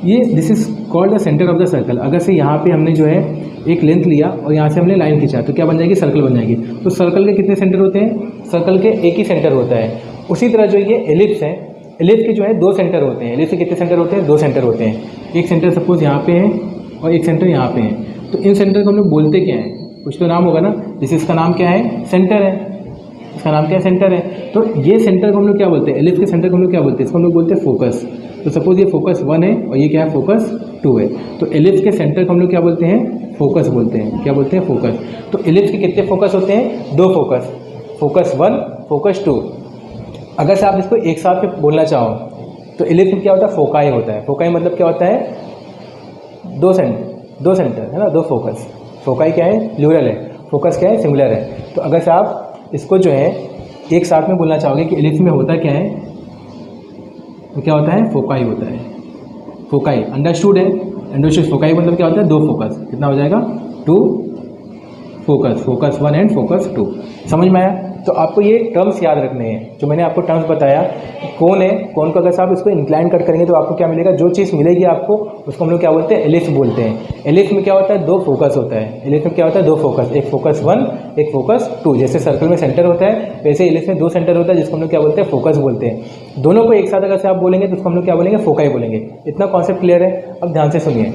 ये this is called the centre of the circle. अगर से यहाँ पे हमने जो है एक लेंथ लिया और यहाँ से हमने लाइन खींचा तो क्या बन जाएगी, सर्कल बन जाएगी। तो सर्कल के कितने सेंटर होते हैं, सर्कल के एक ही सेंटर होता है। उसी तरह जो ये एलिप्स है, एलिप्स के जो है 2 सेंटर होते हैं। एलिप्स के कितने सेंटर होते हैं, 2 सेंटर होते हैं। एक सेंटर सपोज यहाँ पे है और एक सेंटर यहाँ पे है। तो इन सेंटर को हम लोग बोलते क्या है, कुछ तो नाम होगा ना। जैसे इसका नाम क्या है, सेंटर है, इसका नाम क्या है, सेंटर है। तो ये सेंटर को हम लोग क्या बोलते हैं, एलिप्स के सेंटर को हम लोग क्या बोलते हैं, इसको हम लोग बोलते हैं फोकस। तो सपोज ये फोकस 1 है और ये क्या है, फोकस 2 है। तो एलिप्स के सेंटर को हम लोग क्या बोलते हैं, फोकस बोलते हैं। क्या बोलते हैं, फोकस। तो एलिप्स के कितने फोकस होते हैं, 2 फोकस, फोकस 1, फोकस 2। अगर से आप इसको एक साथ में बोलना चाहो तो एलिप्स में क्या होता है, फोकाई होता है। फोकाई मतलब क्या होता है, 2 सेंटर है ना, 2 फोकस। फोकाई क्या है, प्लूरल है, फोकस क्या है, सिंगुलर है। तो अगर से आप इसको जो है एक साथ में बोलना चाहोगे कि एलिप्स में होता क्या है, तो क्या होता है, फोकाई होता है। फोकाई अंडरस्टूड है, अंडरस्टूड। फोकाई मतलब क्या होता है, 2 फोकस। कितना हो जाएगा, 2 फोकस, फोकस 1 एंड फोकस 2। समझ में आया। तो आपको ये टर्म्स याद रखने हैं जो मैंने आपको टर्म्स बताया। कौन है, कौन को अगर से आप इसको इंक्लाइन कट करेंगे तो आपको क्या मिलेगा, जो चीज़ मिलेगी आपको उसको हम लोग क्या बोलते हैं, एलिप्स बोलते हैं। एलिप्स में क्या होता है, 2 फोकस होता है। एलिप्स में क्या होता है, 2 फोकस, एक फोकस 1, एक फोकस 2। जैसे सर्कल में सेंटर होता है वैसे एलिप्स में 2 सेंटर होता है जिसको हम लोग क्या बोलते हैं, फोकस बोलते हैं। दोनों को एक साथ अगर से आप बोलेंगे तो उसको हम लोग क्या बोलेंगे, फोकाई बोलेंगे। इतना कॉन्सेप्ट क्लियर है। अब ध्यान से सुनिए।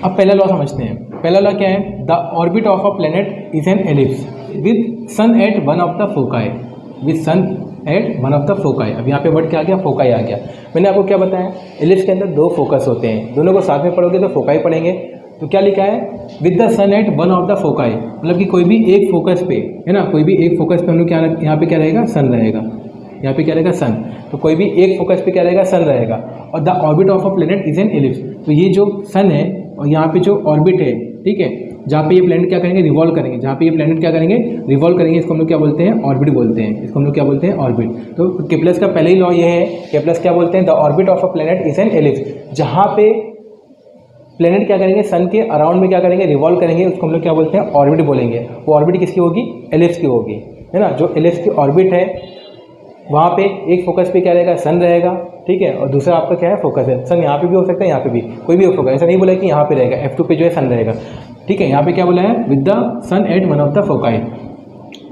अब पहला लॉ समझते हैं। पहला लॉ क्या है, the orbit of a planet is an ellipse with sun at one of the foci, with sun at one of the foci. अब यहाँ पे वर्ड क्या आ गया, फोकाई आ गया। मैंने आपको क्या बताया, एलिप्स के अंदर 2 फोकस होते हैं। दोनों को साथ में पढ़ोगे तो फोकाई पढ़ेंगे। तो क्या लिखा है, with the sun at one of the foci, मतलब कि कोई भी एक फोकस पे है ना, कोई भी एक फोकस पे हम लोग क्या, यहाँ पे क्या रहेगा, सन रहेगा। यहाँ पे क्या रहेगा, सन। तो कोई भी एक फोकस पे क्या रहेगा, सन रहेगा। और the orbit of a planet is an ellipse. तो ये जो सन है और यहाँ पे जो ऑर्बिट है, ठीक है, जहाँ पे ये प्लेनेट क्या करेंगे, रिवॉल्व करेंगे। जहाँ पे ये प्लेनेट क्या करेंगे, रिवॉल्व करेंगे। इसको हम लोग क्या बोलते हैं, ऑर्बिट बोलते हैं। इसको हम लोग क्या बोलते हैं, ऑर्बिट। तो केप्लस का पहले ही लॉ ये है, केप्लस क्या बोलते हैं, the orbit of a planet is an ellipse. जहाँ पे प्लेनेट क्या करेंगे, सन के अराउंड में क्या करेंगे, रिवॉल्व करेंगे, उसको हम लोग क्या बोलते हैं, ऑर्बिट बोलेंगे। वो ऑर्बिट किसकी होगी, एलिप्स की होगी, है ना। जो एलिप्स की ऑर्बिट है वहाँ पे एक फोकस पे क्या रहेगा, सन रहेगा, ठीक है, और दूसरा आपका क्या है, फोकस है। सन यहाँ पे भी हो सकता है, यहाँ पे भी, कोई भी फोकस। ऐसा नहीं बोला कि यहाँ पे रहेगा, F2 पे जो है सन रहेगा, ठीक है। यहाँ पे क्या बोला है, with the sun at one of the foci.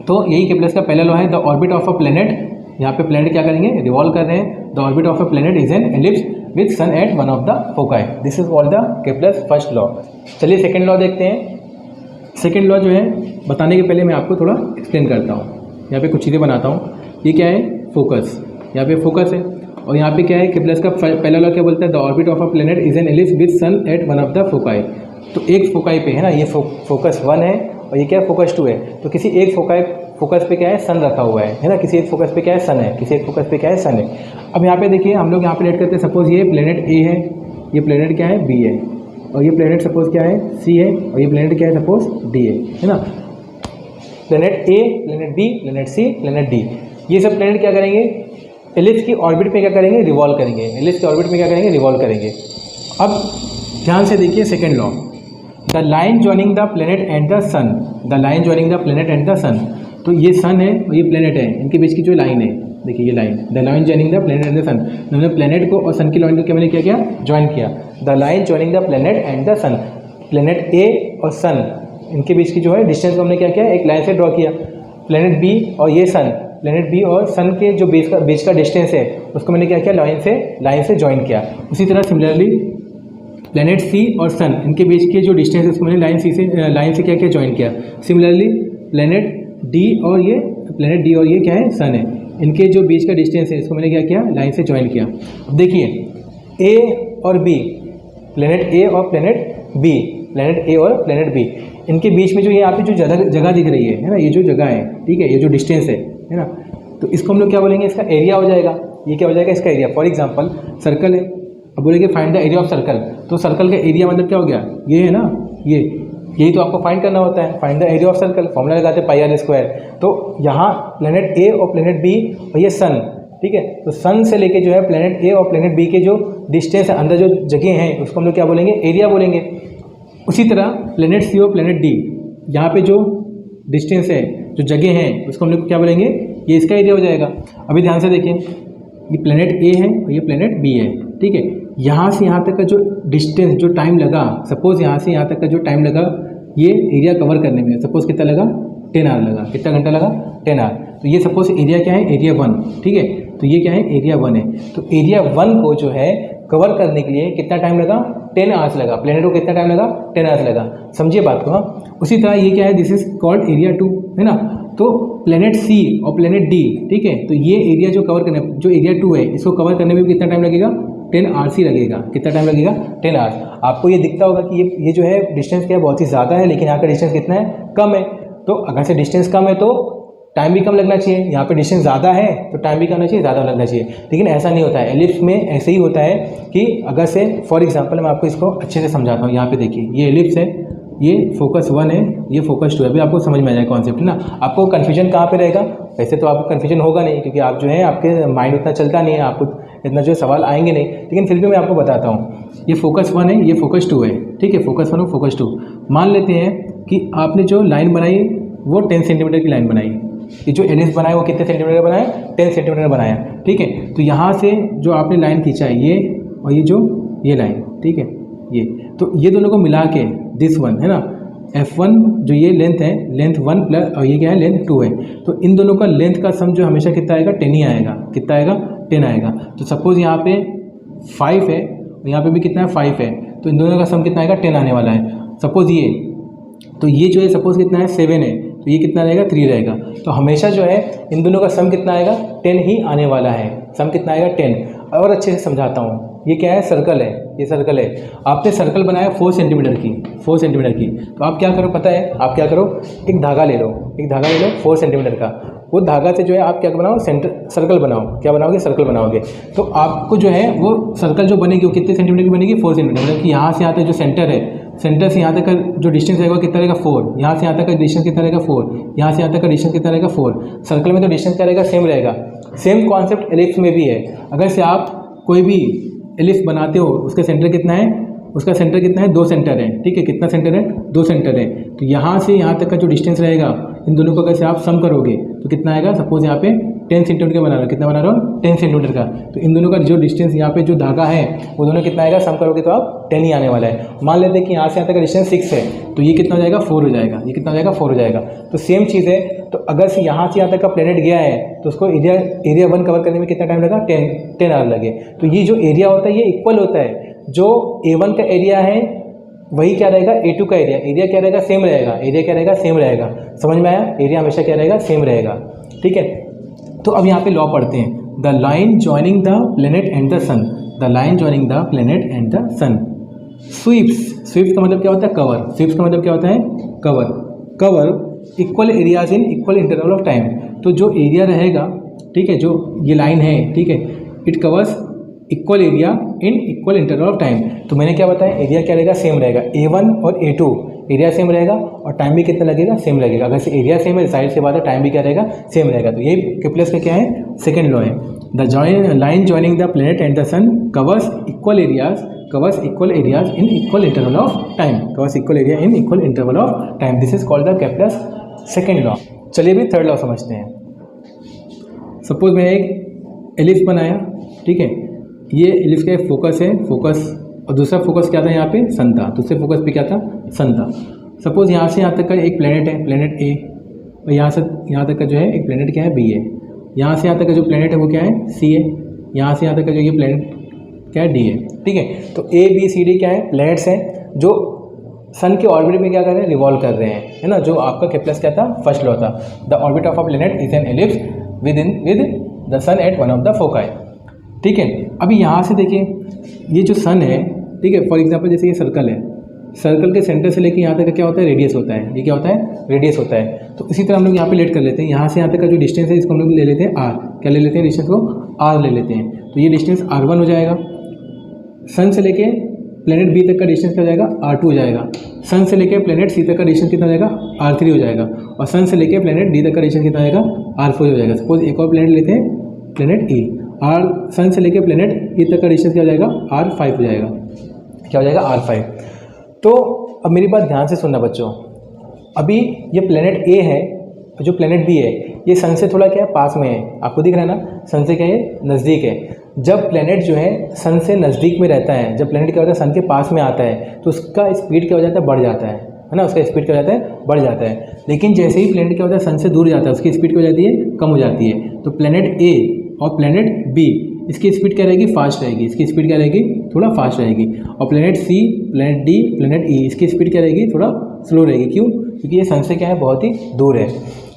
तो यही केप्लस का पहला लॉ है, the orbit of a planet. यहाँ पे प्लेनेट क्या करेंगे, रिवॉल्व कर रहे हैं। The orbit of a planet is an ellipse with sun at one of the foci. This is called the Kepler's first law. चलिए सेकेंड लॉ देखते हैं। सेकेंड लॉ जो है बताने के पहले मैं आपको थोड़ा एक्सप्लेन करता हूँ। यहाँ पे कुछ चीज़ें बनाता हूँ। ये क्या है, फोकस। यहाँ पे फोकस है और यहाँ पे क्या है, केप्लस का पहला लॉ क्या बोलता है, the orbit of a planet is an ellipse with sun at one of the foci. तो एक फोकाई पे है ना, ये फोकस 1 है और ये क्या है, फोकस 2 है। तो किसी एक फोकस पे क्या है, सन रखा हुआ है ना। किसी एक फोकस पे क्या है, सन है। किसी एक फोकस पे क्या है, सन है। अब यहाँ पे देखिए, हम लोग यहाँ पे लेट करते हैं। सपोज ये प्लेनेट ए है, ये प्लेनेट क्या है, बी है, और ये प्लेनेट सपोज क्या है, सी है, और ये प्लेनेट क्या है, सपोज डी है ना। प्लेनेट ए, प्लेनेट बी, प्लेनेट सी, प्लेनेट डी, ये सब प्लेनेट क्या करेंगे, एलिप्स की ऑर्बिट में क्या करेंगे, रिवॉल्व करेंगे। एलिप्स की ऑर्बिट में क्या करेंगे, रिवॉल्व करेंगे। अब ध्यान से देखिए second law, the line joining the planet and the sun. The line joining the planet and the sun. तो ये सन है और ये प्लेनेट है, इनके बीच की जो लाइन है, देखिए ये line, the line joining the planet and the sun. हमने प्लेनेट को और सन की लाइन को क्या मैंने क्या किया, ज्वाइन किया। The line joining the planet and the sun. Planet A और सन, इनके बीच की जो है डिस्टेंस को हमने क्या किया, एक लाइन से ड्रॉ किया। प्लेनेट बी और ये सन, प्लेनेट बी और सन के जो बीच का डिस्टेंस है उसको मैंने क्या किया, लाइन से ज्वाइन किया। उसी तरह सिमिलरली प्लेनेट सी और सन, इनके बीच के जो डिस्टेंस है उसको मैंने लाइन से क्या किया, ज्वाइन किया। सिमिलरली प्लेनेट डी और ये क्या है, सन है, इनके जो बीच का डिस्टेंस है इसको मैंने क्या किया, लाइन से ज्वाइन किया। अब देखिए ए और बी, प्लेनेट ए और प्लेनेट बी, प्लेनेट ए और प्लेनेट बी, इनके बीच में जो ये यहाँ पे जो जगह दिख रही है ना, ये जो जगह है, ठीक है, ये जो डिस्टेंस है ना, तो इसको हम लोग क्या बोलेंगे, इसका एरिया हो जाएगा। ये क्या हो जाएगा, इसका एरिया। फॉर एग्जांपल सर्कल है, अब बोलेंगे find the area of circle. तो सर्कल का एरिया मतलब क्या हो गया, ये है ना, यही तो आपको फाइंड करना होता है, find the area of circle. Formula लगाते हैं पाई आर स्क्वायर। तो यहाँ प्लेनेट ए और प्लेनेट बी और ये सन, ठीक है, तो सन से लेके जो है प्लेनेट ए और प्लेनेट बी के जो डिस्टेंस है, अंदर जो जगह हैं, उसको हम लोग क्या बोलेंगे, एरिया बोलेंगे। उसी तरह प्लेनेट सी और प्लेनेट डी, यहाँ पे जो डिस्टेंस है, जो जगह है, उसको हम लोग क्या बोलेंगे, ये इसका एरिया हो जाएगा। अभी ध्यान से देखिए, ये प्लेनेट ए है और ये प्लेनेट बी है, ठीक है। यहाँ से यहाँ तक का जो डिस्टेंस, जो टाइम लगा, सपोज़ यहाँ से यहाँ तक का जो टाइम लगा ये एरिया कवर करने में, सपोज़ कितना लगा 10 आवर लगा, कितना घंटा लगा 10 आवर। तो ये सपोज़ एरिया क्या है, एरिया 1, ठीक है। तो ये क्या है, एरिया 1 है। तो एरिया 1 को जो है कवर करने के लिए कितना टाइम लगा, 10 आवर्स लगा। प्लेनेट को कितना टाइम लगा, 10 आवर्स लगा। समझिए बात को। हाँ, उसी तरह ये क्या है, दिस इज कॉल्ड एरिया 2, है ना। तो प्लेनेट सी और प्लेनेट डी, ठीक है। तो ये एरिया जो कवर करने, जो एरिया 2 है, इसको कवर करने में भी कितना टाइम लगेगा, 10 आवर्स ही लगेगा। कितना टाइम लगेगा, 10 आवर्स। आपको ये दिखता होगा कि ये जो है डिस्टेंस क्या है, बहुत ही ज़्यादा है, लेकिन यहाँ का डिस्टेंस कितना है, कम है। तो अगर से डिस्टेंस कम है तो टाइम भी कम लगना चाहिए। यहाँ पे डिस्टेंस ज़्यादा है तो टाइम भी करना चाहिए, ज़्यादा लगना चाहिए। लेकिन ऐसा नहीं होता है, एलिप्स में ऐसे ही होता है कि अगर से फॉर एग्जांपल मैं आपको इसको अच्छे से समझाता हूँ। यहाँ पे देखिए, ये एलिप्स है, ये फोकस 1 है, ये फोकस 2 है। अभी आपको समझ में आ जाएगा कॉन्सेप्ट, है ना। आपको कन्फ्यूजन कहाँ पे रहेगा, वैसे तो आपको कन्फ्यूजन होगा नहीं, क्योंकि आप जो है आपके माइंड उतना चलता नहीं है, आपको इतना जो सवाल आएंगे नहीं, लेकिन फिर भी मैं आपको बताता हूँ। ये फोकस 1 है, ये फोकस 2 है, ठीक है। फोकस 1 और फोकस 2। मान लेते हैं कि आपने जो लाइन बनाई वो 10 सेंटीमीटर की लाइन बनाई। ये जो एलिप्स बनाया वो कितने सेंटीमीटर का बनाया, 10 सेंटीमीटर का बनाया, ठीक है। तो यहाँ से जो आपने लाइन खींचा है, ये और ये लाइन, ठीक है, ये तो ये दोनों को मिला के दिस वन, है ना, F1 जो ये लेंथ है, लेंथ 1 प्लस और ये क्या है, लेंथ 2 है। तो इन दोनों का लेंथ का सम जो हमेशा कितना आएगा, 10 ही आएगा। कितना आएगा, 10 आएगा। तो सपोज़ यहाँ पे 5 है और यहाँ पे भी कितना है, 5 है। तो इन दोनों का सम कितना आएगा, 10 आने वाला है। सपोज़ ये, तो ये जो है सपोज़ कितना है, 7 है, तो ये कितना रहेगा, 3 रहेगा। तो हमेशा जो है इन दोनों का सम कितना आएगा, 10 ही आने वाला है। सम कितना आएगा, 10। और अच्छे से समझाता हूँ। ये क्या है, सर्कल है, ये सर्कल है। आपने सर्कल बनाया 4 सेंटीमीटर की, 4 सेंटीमीटर की। तो आप क्या करो पता है, आप क्या करो, एक धागा ले लो, एक धागा ले लो 4 सेंटीमीटर का। वो धागा से जो है आप क्या बनाओ, सर्कल बनाओ। क्या बनाओगे, सर्कल बनाओगे। तो आपको जो है वो सर्कल जो बनेगी वो कितने सेंटीमीटर की बनेगी, 4 सेंटीमीटर। मतलब कि यहाँ से यहाँ तक जो सेंटर है, सेंटर से यहाँ तक का जो डिस्टेंस रहेगा कितना रहेगा, 4। यहाँ से यहाँ तक का डिस्टेंस कितना रहेगा, 4। यहाँ से यहाँ तक का डिस्टेंस कितना रहेगा, 4। सर्कल में तो डिस्टेंस क्या रहेगा, सेम रहेगा। सेम कॉन्सेप्ट एलिप्स में भी है। अगर से आप कोई भी एलिप्स बनाते हो, उसका सेंटर कितना है, उसका सेंटर कितना है, 2 सेंटर है, ठीक है। कितना सेंटर है, 2 सेंटर है। तो यहाँ से यहाँ तक का जो डिस्टेंस रहेगा, इन दोनों को अगर से आप सम करोगे तो कितना आएगा। सपोज यहाँ पे 10 सेंटीमीटर का बना रहा हूँ, कितना बना रहा हूँ, 10 सेंटीमीटर का। तो इन दोनों का जो डिस्टेंस यहाँ पे जो धागा है वो दोनों कितना आएगा, सम करोगे तो आप 10 ही आने वाला है। मान लेते हैं कि यहाँ से यहाँ तक का डिस्टेंस 6 है, तो ये कितना हो जाएगा, 4 हो जाएगा। ये कितना हो जाएगा, 4 हो जाएगा। तो सेम चीज़ है। तो अगर से यहाँ से यहाँ तक का प्लेनेट गया है तो उसको एरिया 1 कवर करने में कितना टाइम लगा, 10 आवर लगे। तो ये जो एरिया होता है ये इक्वल होता है। जो A1 का एरिया है वही क्या रहेगा, A2 का एरिया। एरिया क्या रहेगा, सेम रहेगा। एरिया क्या रहेगा, सेम रहेगा। समझ में आया, एरिया हमेशा क्या रहेगा, सेम रहेगा, ठीक है। तो अब यहाँ पे लॉ पढ़ते हैं। The line joining the planet and the sun, the line joining the planet and the sun sweeps. Sweeps का मतलब क्या होता है, कवर। स्वीप्स का मतलब क्या होता है, cover. Cover equal areas in equal interval of time. तो जो एरिया रहेगा, ठीक है, जो ये लाइन है, ठीक है, it covers equal area in equal interval of time. तो मैंने क्या बताया, एरिया क्या रहेगा, सेम रहेगा। A1 और A2 एरिया सेम रहेगा और टाइम भी कितना लगेगा, सेम लगेगा। अगर से एरिया सेम है, जाहिर सी बात है टाइम भी क्या रहेगा, सेम रहेगा। तो यही केप्लर्स का क्या है, सेकेंड लॉ है। The line joining the planet and the sun covers equal areas in equal interval of time. Covers equal area in equal interval of time. This is called the Kepler's second law. चलिए भी third law समझते हैं। Suppose मैं एक ellipse बनाया, ठीक है। ये एलिप्स का एक फोकस है, फोकस, और दूसरा फोकस क्या था, यहाँ पे सन था। दूसरे फोकस पे क्या था, सन था। सपोज यहाँ से यहाँ तक का एक प्लेनेट है, प्लेनेट A, और यहाँ से यहाँ तक का जो है एक प्लेनेट क्या है, B है। यहाँ से यहाँ तक का जो प्लेनेट है वो क्या है, C है। यहाँ से यहाँ तक का जो ये प्लेनेट क्या है, D है, ठीक है। तो A B C D क्या है, प्लेनेट्स हैं जो सन के ऑर्बिट में क्या कर रहे हैं, रिवॉल्व कर रहे हैं, है ना। जो आपका केप्लर्स क्या था, फर्स्ट लॉ था। The orbit of a planet is an ellipse with the sun at one of the foci, ठीक है। अभी यहाँ से देखिए, ये जो सन है, ठीक है, फॉर एग्जांपल जैसे ये सर्कल है, सर्कल के सेंटर से लेके यहाँ तक का क्या होता है, रेडियस होता है। ये क्या होता है, रेडियस होता है। तो इसी तरह हम लोग यहाँ पे लेट कर लेते हैं। यहाँ से यहाँ तक का जो डिस्टेंस है इसको हम लोग ले लेते हैं R। क्या ले लेते हैं, डिस्टेंस को R ले लेते हैं। तो ये डिस्टेंस R1 हो जाएगा। सन से लेके प्लेनेट B तक का डिस्टेंस क्या हो जाएगा, R2 हो जाएगा। सन से लेके प्लेनेट C तक का डिस्टेंस कितना हो जाएगा, R3 हो जाएगा। और सन से लेके प्लेनेट D तक का डिस्टेंस कितना हो जाएगा, R4 हो जाएगा। सपोज एक और प्लेनेट लेते हैं, प्लेनेट E। सन से लेके प्लेनेट E तक का डिस्टेंस क्या हो जाएगा, R5 हो जाएगा। क्या हो जाएगा, R5। तो अब मेरी बात ध्यान से सुनना बच्चों। अभी ये प्लेनेट A है और जो प्लेनेट B है, ये सन से थोड़ा क्या है पास में है, आपको दिख रहा है ना, सन से क्या है नज़दीक है। जब प्लेनेट जो है सन से नज़दीक में रहता है, जब प्लेनेट क्या होता है सन के पास में आता है तो उसका स्पीड क्या हो जाता है बढ़ जाता है ना, उसका स्पीड क्या हो जाता है बढ़ जाता है। लेकिन जैसे ही प्लेनेट क्या होता है सन से दूर जाता है उसकी स्पीड क्या हो जाती है कम हो जाती है। तो प्लेनेट ए और प्लेनेट बी इसकी स्पीड क्या रहेगी फास्ट रहेगी, इसकी स्पीड क्या रहेगी थोड़ा फास्ट रहेगी। और प्लेनेट सी, प्लेनेट डी, प्लेनेट ई इसकी स्पीड क्या रहेगी थोड़ा स्लो रहेगी। क्यों? क्योंकि ये सन से क्या है बहुत ही दूर है।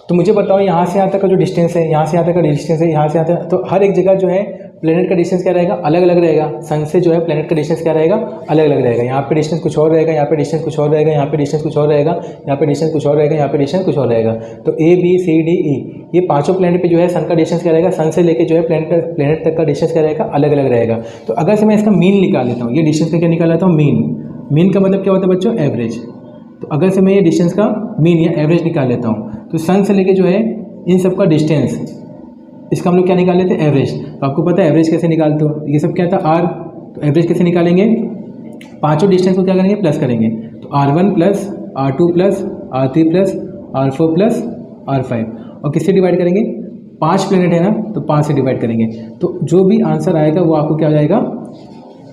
तो मुझे बताओ यहाँ से यहाँ तक का जो डिस्टेंस है, यहाँ से यहाँ तक का डिस्टेंस है, यहाँ से यहाँ तक, तो हर एक जगह जो है प्लेनेट का डिस्टेंस क्या रहेगा अलग अलग रहेगा। सन से जो है प्लेनेट का डिस्टेंस क्या रहेगा अलग अलग रहेगा। यहाँ पे डिस्टेंस कुछ और रहेगा, यहाँ पे डिस्टेंस कुछ और रहेगा, यहाँ पे डिस्टेंस कुछ और रहेगा, यहाँ पे डिस्टेंस कुछ और रहेगा, यहाँ पे डिस्टेंस कुछ और रहेगा। तो A B C D E ये पांचों प्लेनेट पे जो है सन का डिस्टेंस क्या रहेगा, सन से लेके जो है प्लेनेट तक का डिस्टेंस क्या रहेगा अलग अलग रहेगा। तो अगर से मैं इसका मीन निकाल लेता हूँ, ये डिस्टेंस का क्या निकाल लेता हूँ मीन। मीन का मतलब क्या होता है बच्चों एवरेज। तो अगर से मैं ये डिस्टेंस का मीन या एवरेज निकाल लेता हूँ तो सन से लेके जो है इन सब का डिस्टेंस, इसका हम लोग क्या निकाल लेते हैं एवरेज। तो आपको पता है एवरेज कैसे निकालते हो, ये सब क्या था आर, तो एवरेज कैसे निकालेंगे, पांचों डिस्टेंस को क्या करेंगे प्लस करेंगे। तो R1 plus R2 plus R3 plus R4 plus R5 और किससे डिवाइड करेंगे, 5 प्लेनेट है ना तो 5 से डिवाइड करेंगे। तो जो भी आंसर आएगा वो आपको क्या आ जाएगा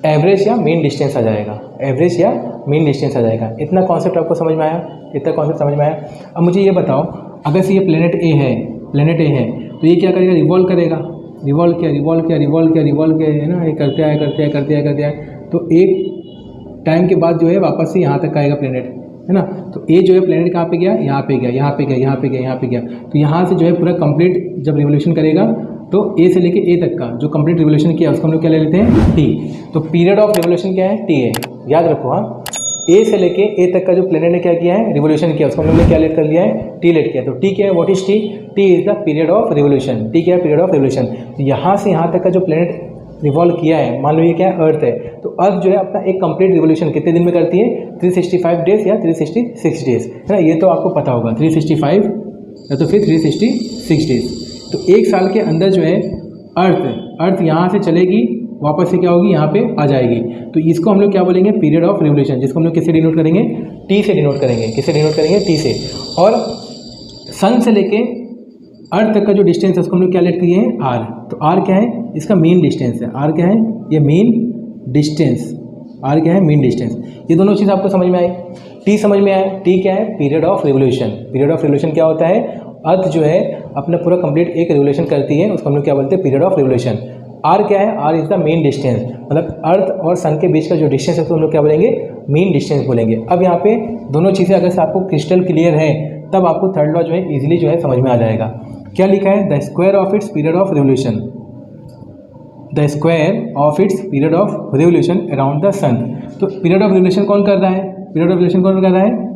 एवरेज या मीन डिस्टेंस आ जाएगा, एवरेज या मीन डिस्टेंस आ जाएगा। इतना कॉन्सेप्ट आपको समझ में आया, इतना कॉन्सेप्ट समझ में आया। अब मुझे ये बताओ अगर से ये प्लेनेट ए है, प्लेनेट ए है तो ये क्या करेगा रिवॉल्व करेगा, रिवॉल्व किया रिवॉल्व किया रिवॉल्व किया रिवॉल्व किया है ना, ये करते आए करते आए करते आए करते आए तो एक टाइम के बाद जो है वापस से यहाँ तक आएगा प्लेनेट है ना। तो ए जो है प्लेनेट कहाँ पे गया, यहाँ पे गया, यहाँ पे गया, यहाँ पे गया, यहाँ पे गया। तो यहाँ से जो है पूरा कंप्लीट जब रिवोल्यूशन करेगा तो ए से लेके ए तक का जो कंप्लीट रिवोल्यूशन किया उसको हम लोग क्या ले लेते हैं टी। तो पीरियड ऑफ रिवोल्यूशन क्या है टी है, याद रखो। हाँ ए से लेके ए तक का जो प्लेनेट ने क्या किया है रिवोल्यूशन किया उसको हम लोग ने क्या लेट कर लिया है टी लेट किया। तो टी क्या है, what is T, T is the period of revolution. T क्या है पीरियड ऑफ रिवोल्यूशन। तो यहाँ से यहाँ तक का जो प्लेनेट रिवॉल्व किया है, मान लो ये क्या है अर्थ है, तो अर्थ जो है अपना एक कंप्लीट रिवोल्यूशन कितने दिन में करती है 365 डेज या 366 डेज है ना, ये तो आपको पता होगा 365 या तो फिर 366 डेज। तो एक साल के अंदर जो है अर्थ यहाँ से चलेगी वापस से क्या होगी यहाँ पे आ जाएगी। तो इसको हम लोग क्या बोलेंगे पीरियड ऑफ रिवोल्यूशन, जिसको हम लोग किससे डिनोट करेंगे टी से डिनोट करेंगे, किससे डिनोट करेंगे टी से। और सन से लेके अर्थ तक का जो डिस्टेंस है उसको हम लोग क्या लेट किए हैं आर। तो आर क्या है, इसका मीन डिस्टेंस है। आर क्या है, ये मीन डिस्टेंस, आर क्या है मीन डिस्टेंस। ये दोनों चीज़ आपको समझ में आई, टी समझ में आया। टी क्या है period of revolution. Period of revolution क्या होता है, अर्थ जो है अपना पूरा कंप्लीट एक रिवोल्यूशन करती है उसको हम लोग क्या बोलते हैं पीरियड ऑफ रिवोल्यूशन। आर क्या है, R is the mean distance, मतलब अर्थ और सन के बीच का जो डिस्टेंस है उसको हम लोग क्या बोलेंगे मीन डिस्टेंस बोलेंगे। अब यहाँ पे दोनों चीज़ें अगर से आपको क्रिस्टल क्लियर है तब आपको थर्ड लॉ जो है इजीली जो है समझ में आ जाएगा। क्या लिखा है, the square of its period of revolution, the square of its period of revolution around the sun. तो पीरियड ऑफ रिवोल्यूशन कौन कर रहा है, पीरियड ऑफ रिवोल्यूशन कौन कर रहा है,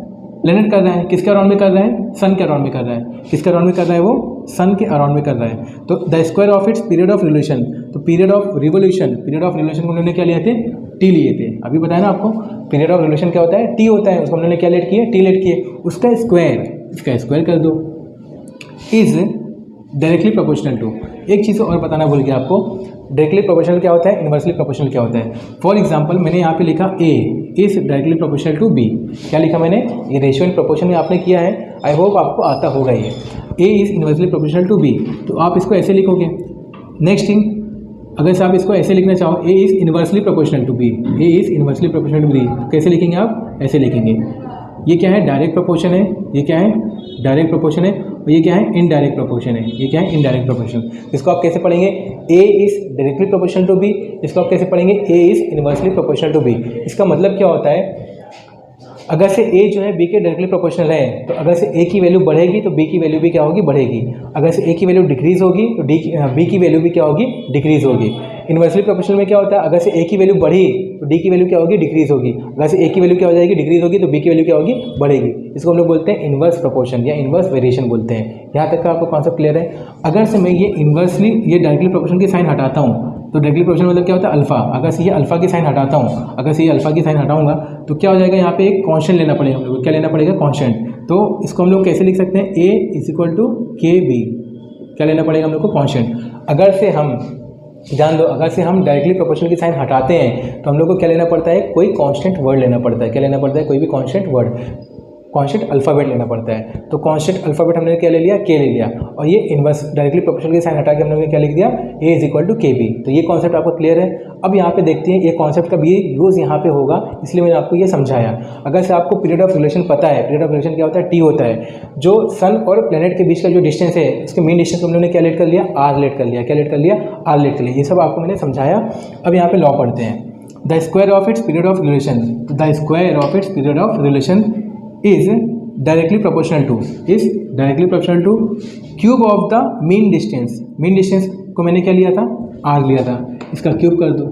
प्लेनेट कर रहा है। किसके अराउंड में कर रहा है, सन के अराउंड में कर रहा है। किसके अराउंड में कर रहा है, वो सन के अराउंड में कर रहा है। तो the square of its period of revolution, तो period of revolution, period of revolution को उन्होंने क्या लिए थे टी लिए थे। अभी बताया ना आपको पीरियड ऑफ रिवोल्यूशन क्या होता है टी होता है, उसको उन्होंने क्या लेट किए टी लेट किए। उसका स्क्वायर, इसका स्क्वायर कर दो, इज डायरेक्टली प्रोपोर्शनल टू। एक चीज़ और बताना भूल गया आपको, डायरेक्टली प्रोपोर्शनल क्या होता है, इनवर्सली प्रोपोर्शनल क्या होता है। फॉर एग्जांपल मैंने यहाँ पे लिखा A is directly proportional to B. क्या लिखा मैंने, ये रेशियो एंड प्रोपोर्शन में आपने किया है, आई होप आपको आता होगा ये। A is inversely proportional to B, तो आप इसको ऐसे लिखोगे। नेक्स्ट थिंग, अगर से आप इसको ऐसे लिखना चाहो A is inversely proportional to B, A is inversely proportional to B, कैसे लिखेंगे आप, ऐसे लिखेंगे। ये क्या है डायरेक्ट प्रोपोर्शन है, ये क्या है डायरेक्ट प्रोपोर्शन है, और ये क्या है इनडायरेक्ट प्रोपोर्शन है, ये क्या है इनडायरेक्ट प्रोपोर्शन। इसको आप कैसे पढ़ेंगे, A is directly proportional to B, इसको आप कैसे पढ़ेंगे A is inversely proportional to B. इसका मतलब क्या होता है, अगर से ए जो है बी के डायरेक्टली प्रोपोर्शनल है तो अगर से ए की वैल्यू बढ़ेगी तो बी की वैल्यू भी क्या होगी बढ़ेगी। अगर से ए की वैल्यू डिक्रीज होगी तो बी की वैल्यू भी क्या होगी डिक्रीज होगी। इनवर्सली प्रोपोर्शनल में क्या होता है, अगर से ए की वैल्यू बढ़ी तो डी की वैल्यू क्या होगी डिक्रीज होगी। अगर से ए की वैल्यू क्या हो जाएगी डिक्रीज होगी तो बी की वैल्यू क्या होगी बढ़ेगी। इसको हम लोग बोलते हैं इनवर्स प्रोपोर्शन या इनवर्स वेरिएशन बोलते हैं। यहाँ तक का आपको कॉन्सेप्ट क्लियर है। अगर से मैं ये इनवर्सली ये डायरेक्टली प्रोपोर्शन की साइन हटाता हूँ तो डायरेक्टली प्रोपोर्शन मतलब क्या होता है अल्फा। अगर से ये अल्फा की साइन हटाता हूँ, अगर से ये अल्फा की साइन हटाऊंगा तो क्या हो जाएगा, यहाँ पे एक कांस्टेंट लेना पड़ेगा हम लोग को। क्या लेना पड़ेगा, कांस्टेंट। तो इसको हम लोग कैसे लिख सकते हैं, ए इज इक्वल टू के बी। क्या लेना पड़ेगा हम लोग को, कांस्टेंट। अगर से हम जान दो, अगर से हम डायरेक्टली प्रोपोर्शनल की साइन हटाते हैं तो हम लोग को क्या लेना पड़ता है, कोई कांस्टेंट वर्ड लेना पड़ता है। क्या लेना पड़ता है, कोई भी कांस्टेंट वर्ड। कांस्टेंट अल्फ़ाबेट लेना पड़ता है। तो कांस्टेंट अल्फ़ाबेट हमने क्या ले लिया, के ले लिया, और ये इन्वर्स डायरेक्टली प्रोपोर्शनल के साइन हटा के हमने क्या लिख दिया, ए इज इक्वल टू के बी। तो ये कॉन्सेप्ट आपको क्लियर है। अब यहाँ पे देखते हैं ये कॉन्सेप्ट का भी यूज़ यहाँ पे होगा, इसलिए मैंने आपको ये समझाया। अगर से आपको पीरियड ऑफ रिलेशन पता है, पीरियड ऑफ रिलेशन क्या होता है, टी होता है। जो सन और प्लेनेट के बीच का जो डिस्टेंस है, उसके मेन डिस्टेंस को हम लोगों ने क्या लेट कर लिया, आर लेट कर लिया। क्या लेट कर लिया, आर लेट कर लिया। ये सब आपको मैंने समझाया। अब यहाँ पे लॉ पढ़ते हैं। The square of its period of relation, the square of its period of relation is directly proportional two cube of the mean distance. Mean distance को मैंने क्या लिया था, आर लिया था, इसका क्यूब कर दो,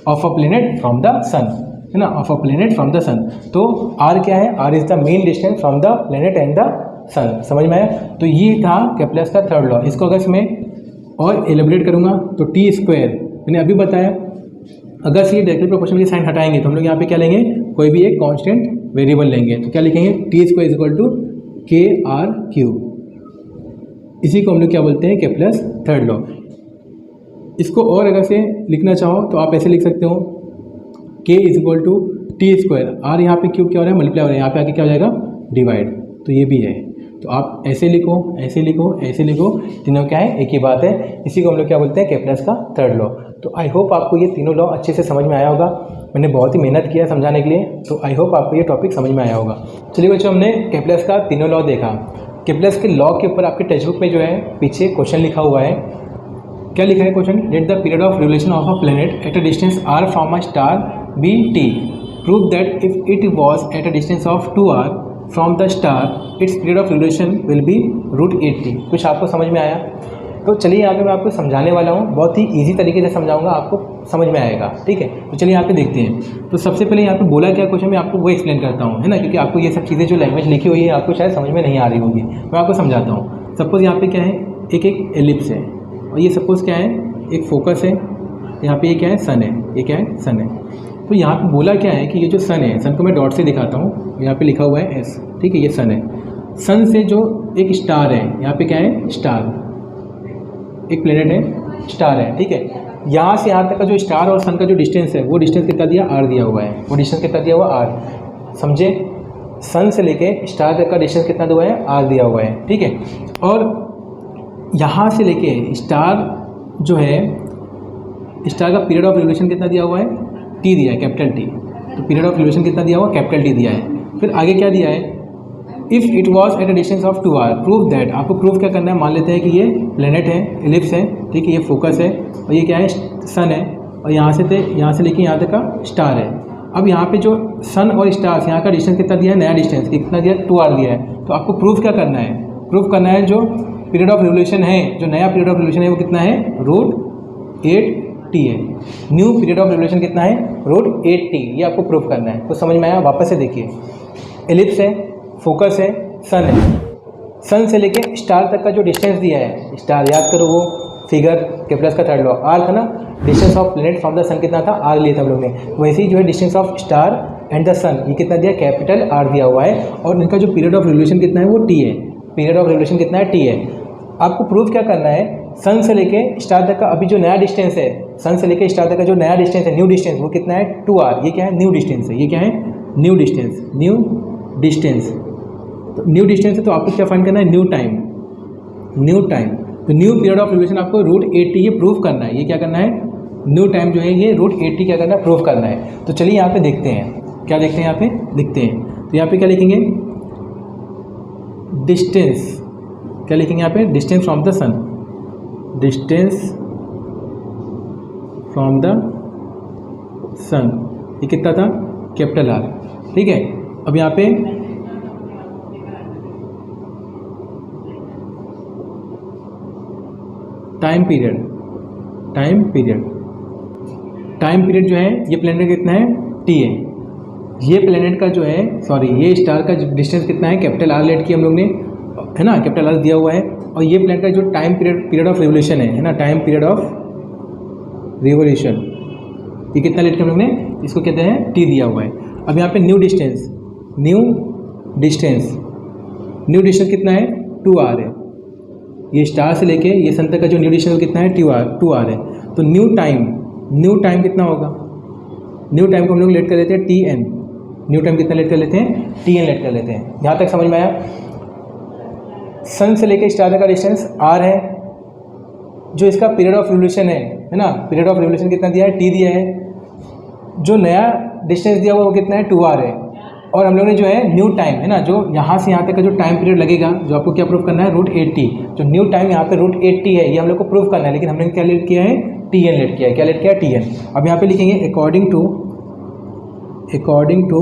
of a planet from the sun, है ना, of a planet from the sun. तो आर क्या है, R is the mean distance from the planet and the sun. समझ में आया। तो ये था केप्लर्स का थर्ड लॉ। इसको अगर मैं और एलिब्रेट करूँगा तो टी स्क्वायर, मैंने अभी बताया, अगर से ये डायरेक्टली प्रोपोर्शनल की साइन हटाएंगे तो हम लोग यहाँ पे क्या लेंगे, कोई भी एक कांस्टेंट वेरिएबल लेंगे। तो क्या लिखेंगे, T square is equal to K R cube. इसी को हम लोग क्या बोलते हैं, केप्लर्स थर्ड लॉ। इसको और अगर से लिखना चाहो तो आप ऐसे लिख सकते हो, K is equal to T square, R यहाँ पे क्यूब क्या हो रहा है, मल्टीप्लाई हो रहा है, यहाँ पे आके क्या हो जाएगा, डिवाइड। तो ये भी है। तो आप ऐसे लिखो, ऐसे लिखो, ऐसे लिखो, तीनों क्या है, एक ही बात है। इसी को हम लोग क्या बोलते हैं, केप्लर्स का थर्ड लॉ। तो आई होप आपको ये तीनों लॉ अच्छे से समझ में आया होगा। मैंने बहुत ही मेहनत किया समझाने के लिए, तो आई होप आपको ये टॉपिक समझ में आया होगा। चलिए बच्चों, हमने केप्लर्स का तीनों लॉ देखा। केप्लर्स के लॉ के ऊपर आपके टेक्स्ट बुक में जो है पीछे क्वेश्चन लिखा हुआ है। क्या लिखा है question, let the period of revolution of a planet at a distance R from a star be T, prove that if it was at a distance of 2r from the star its period of revolution will be √80। कुछ आपको समझ में आया। तो चलिए यहाँ पे मैं आपको समझाने वाला हूँ, बहुत ही इजी तरीके से समझाऊंगा, आपको समझ में आएगा, ठीक है। तो चलिए यहाँ पे देखते हैं। तो सबसे पहले यहाँ पे बोला क्या क्वेश्चन, मैं आपको वो एक्सप्लेन करता हूँ, है ना, क्योंकि आपको ये सब चीज़ें जो लैंग्वेज लिखी हुई है आपको शायद समझ में नहीं आ रही होगी। मैं आपको समझाता हूँ। सपोज़ यहाँ पे क्या है, एक एलिप्स है, और ये सपोज़ क्या है, एक फोकस है। यहाँ पे ये क्या है, सन है, ये क्या है, सन है। तो यहाँ पे बोला क्या है कि ये जो सन है, सन को मैं डॉट से दिखाता हूँ, यहाँ पे लिखा हुआ है एस, ठीक है, ये सन है। सन से जो एक स्टार है, यहाँ पे क्या है, स्टार, एक प्लेनेट है, स्टार है, ठीक है। यहाँ से यहाँ तक का जो स्टार और सन का जो डिस्टेंस है, वो डिस्टेंस कितना दिया, आर दिया हुआ है। वो डिस्टेंस कितना दिया हुआ, आर। समझे, सन से लेके स्टार तक का डिस्टेंस कितना दिया हुआ है, आर दिया हुआ है, ठीक है। और यहाँ से लेके स्टार जो है, स्टार का पीरियड ऑफ रिवोल्यूशन कितना दिया हुआ है, टी दिया है, कैपिटल टी। तो पीरियड ऑफ रिवोल्यूशन कितना दिया हुआ, कैपिटल टी दिया है। फिर आगे क्या दिया है, if it was at a distance of 2r, prove that. आपको प्रूफ क्या करना है, मान लेते हैं कि ये प्लेनेट है, एलिप्स है, ठीक है, ये फोकस है, और ये क्या है, सन है, और यहाँ से लेके यहाँ तक का स्टार है। अब यहाँ पे जो सन और स्टार्स, यहाँ का डिस्टेंस कितना दिया है, नया डिस्टेंस कितना दिया है, 2r दिया है। तो आपको प्रूफ क्या करना है, प्रूफ करना है जो पीरियड ऑफ रिवोल्यूशन है, जो नया पीरियड ऑफ रिवोल्यूशन है वो कितना है, √8t है। न्यू पीरियड ऑफ रिवोल्यूशन कितना है, √8t। ये आपको प्रूफ करना है। कुछ समझ में आया, वापस से देखिए। एलिप्स है, फोकस है, सन है, सन से लेके स्टार तक का जो डिस्टेंस दिया है, स्टार याद करो वो फिगर केप्लर्स का थर्ड लॉ, आर था ना, distance of planet from the sun कितना था, आर लिया था हम लोग ने। वैसे ही जो है distance of star and the sun, ये कितना दिया, कैपिटल आर दिया हुआ है। और इनका जो पीरियड ऑफ रिवोल्यूशन कितना है, वो टी है। पीरियड ऑफ रिवोल्यूशन कितना है, टी है। आपको प्रूफ क्या करना है, सन से लेके स्टार तक का अभी जो नया डिस्टेंस है, सन से लेके स्टार तक का जो नया डिस्टेंस है, न्यू डिस्टेंस, वो कितना है, 2r। ये क्या है, न्यू डिस्टेंस है, ये क्या है, न्यू डिस्टेंस, न्यू डिस्टेंस। तो न्यू डिस्टेंस है, तो आपको क्या फाइंड करना है, न्यू टाइम, न्यू टाइम। तो न्यू पीरियड ऑफ रिवोल्यूशन आपको √8t ये प्रूफ करना है। ये क्या करना है, न्यू टाइम जो है ये √8t क्या करना है, प्रूफ करना है। तो चलिए यहाँ पे देखते हैं, क्या देखते हैं, यहाँ पे दिखते हैं। तो यहाँ पे क्या लिखेंगे, डिस्टेंस, क्या लिखेंगे यहाँ पे, distance from the sun, distance from the sun, ये कितना था, कैपिटल आर, ठीक है। अब यहाँ पे टाइम पीरियड, टाइम पीरियड जो है, ये प्लेनेट कितना है, टी है। ये प्लेनेट का जो है, सॉरी, ये स्टार का डिस्टेंस कितना है, कैपिटल आर लेट किया हम लोग ने, है ना, कैपिटल आर दिया हुआ है। और ये प्लेनेट का जो टाइम पीरियड ऑफ रिवोल्यूशन है ना, टाइम पीरियड ऑफ रिवोल्यूशन, ये कितना लेट किया हम लोग ने, इसको कहते हैं टी दिया हुआ है। अब यहाँ पे न्यू डिस्टेंस, न्यू डिस्टेंस कितना है, 2r है। ये स्टार से लेके ये सन तक का जो न्यू डिस्टेंस कितना है, 2r है। तो न्यू टाइम कितना होगा, न्यू टाइम को हम लोग लेट कर देते हैं tn, न्यू टाइम कितना लेट कर लेते हैं, Tn लेट कर लेते हैं। यहाँ तक समझ में आया। सन से लेकर स्टार का डिस्टेंस r है, जो इसका पीरियड ऑफ रिवोल्यूशन है ना, पीरियड ऑफ रिवोल्यूशन कितना दिया है, T दिया है। जो नया डिस्टेंस दिया हुआ वो कितना है, 2r है। और हम लोग ने जो है न्यू टाइम है ना, जो यहाँ से यहाँ तक का जो टाइम पीरियड लगेगा, जो आपको क्या प्रूव करना है, √80। जो न्यू टाइम यहाँ पे √80 है, ये हम लोग को प्रूव करना है, लेकिन हमने क्या लेट किया है, Tn लेट किया है। क्या लेट किया है, Tn। अब यहाँ पे लिखेंगे according to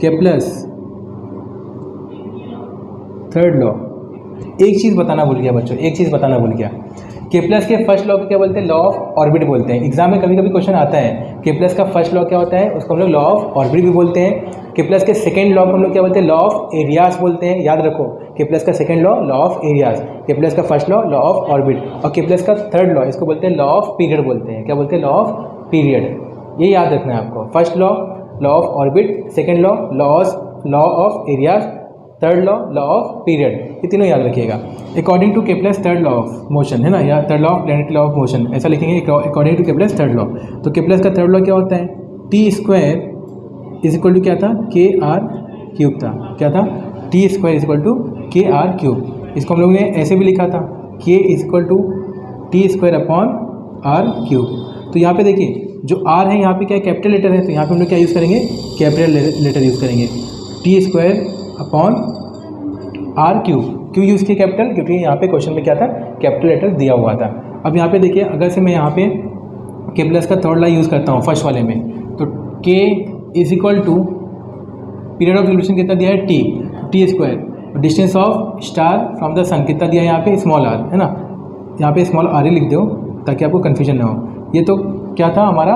Kepler's third law. एक चीज़ बताना भूल गया बच्चों, एक चीज़ बताना भूल गया। केप्लर्स के फर्स्ट लॉ को क्या बोलते हैं, लॉ ऑफ ऑर्बिट बोलते हैं। एग्जाम में कभी कभी क्वेश्चन आता है, केप्लर्स का फर्स्ट लॉ क्या होता है, उसको हम लोग लॉ ऑफ ऑर्बिट भी बोलते हैं। केप्लर्स के सेकंड लॉ को हम लोग क्या बोलते हैं, लॉ ऑफ एरियाज बोलते हैं। याद रखो, केप्लर्स का second law law of areas, Kepler's का first law law of orbit, और केप्लर्स का थर्ड लॉ इसको बोलते हैं लॉ ऑफ पीरियड बोलते हैं। क्या बोलते हैं, लॉ ऑफ पीरियड। ये याद रखना है आपको। First law law of orbit, second law law of areas, third law law of period. ये तीनों याद रखिएगा। According to Kepler's third law of motion है ना, या third law of planetary law of motion, ऐसा लिखेंगे according to Kepler's third law. तो केप्लर्स का थर्ड लॉ क्या होता है, T² इज इक्वल टू क्या था, KR³ था। क्या था, T² is equal to KR³। इसको हम लोगों ने ऐसे भी लिखा था, K is equal to T² upon R³। तो यहाँ पे देखिए, जो R है यहाँ पे क्या है, कैपिटल लेटर है, तो यहाँ पे हम लोग क्या यूज़ करेंगे, कैपिटल लेटर यूज़ करेंगे। T² upon R³। क्यों यूज़ किया कैपिटल, क्योंकि यहाँ पे क्वेश्चन में क्या था, कैपिटल लेटर दिया हुआ था। अब यहाँ पे देखिए, अगर से मैं यहाँ पे केप्लर्स का थर्ड लॉ यूज़ करता हूँ फर्स्ट वाले में, तो K is equal to period of revolution कितना दिया है, T²। Distance of star from the sun कितना दिया है, यहाँ पे स्मॉल r है ना, यहाँ पे स्मॉल r ही लिख दो ताकि आपको कन्फ्यूजन ना हो। ये तो क्या था हमारा,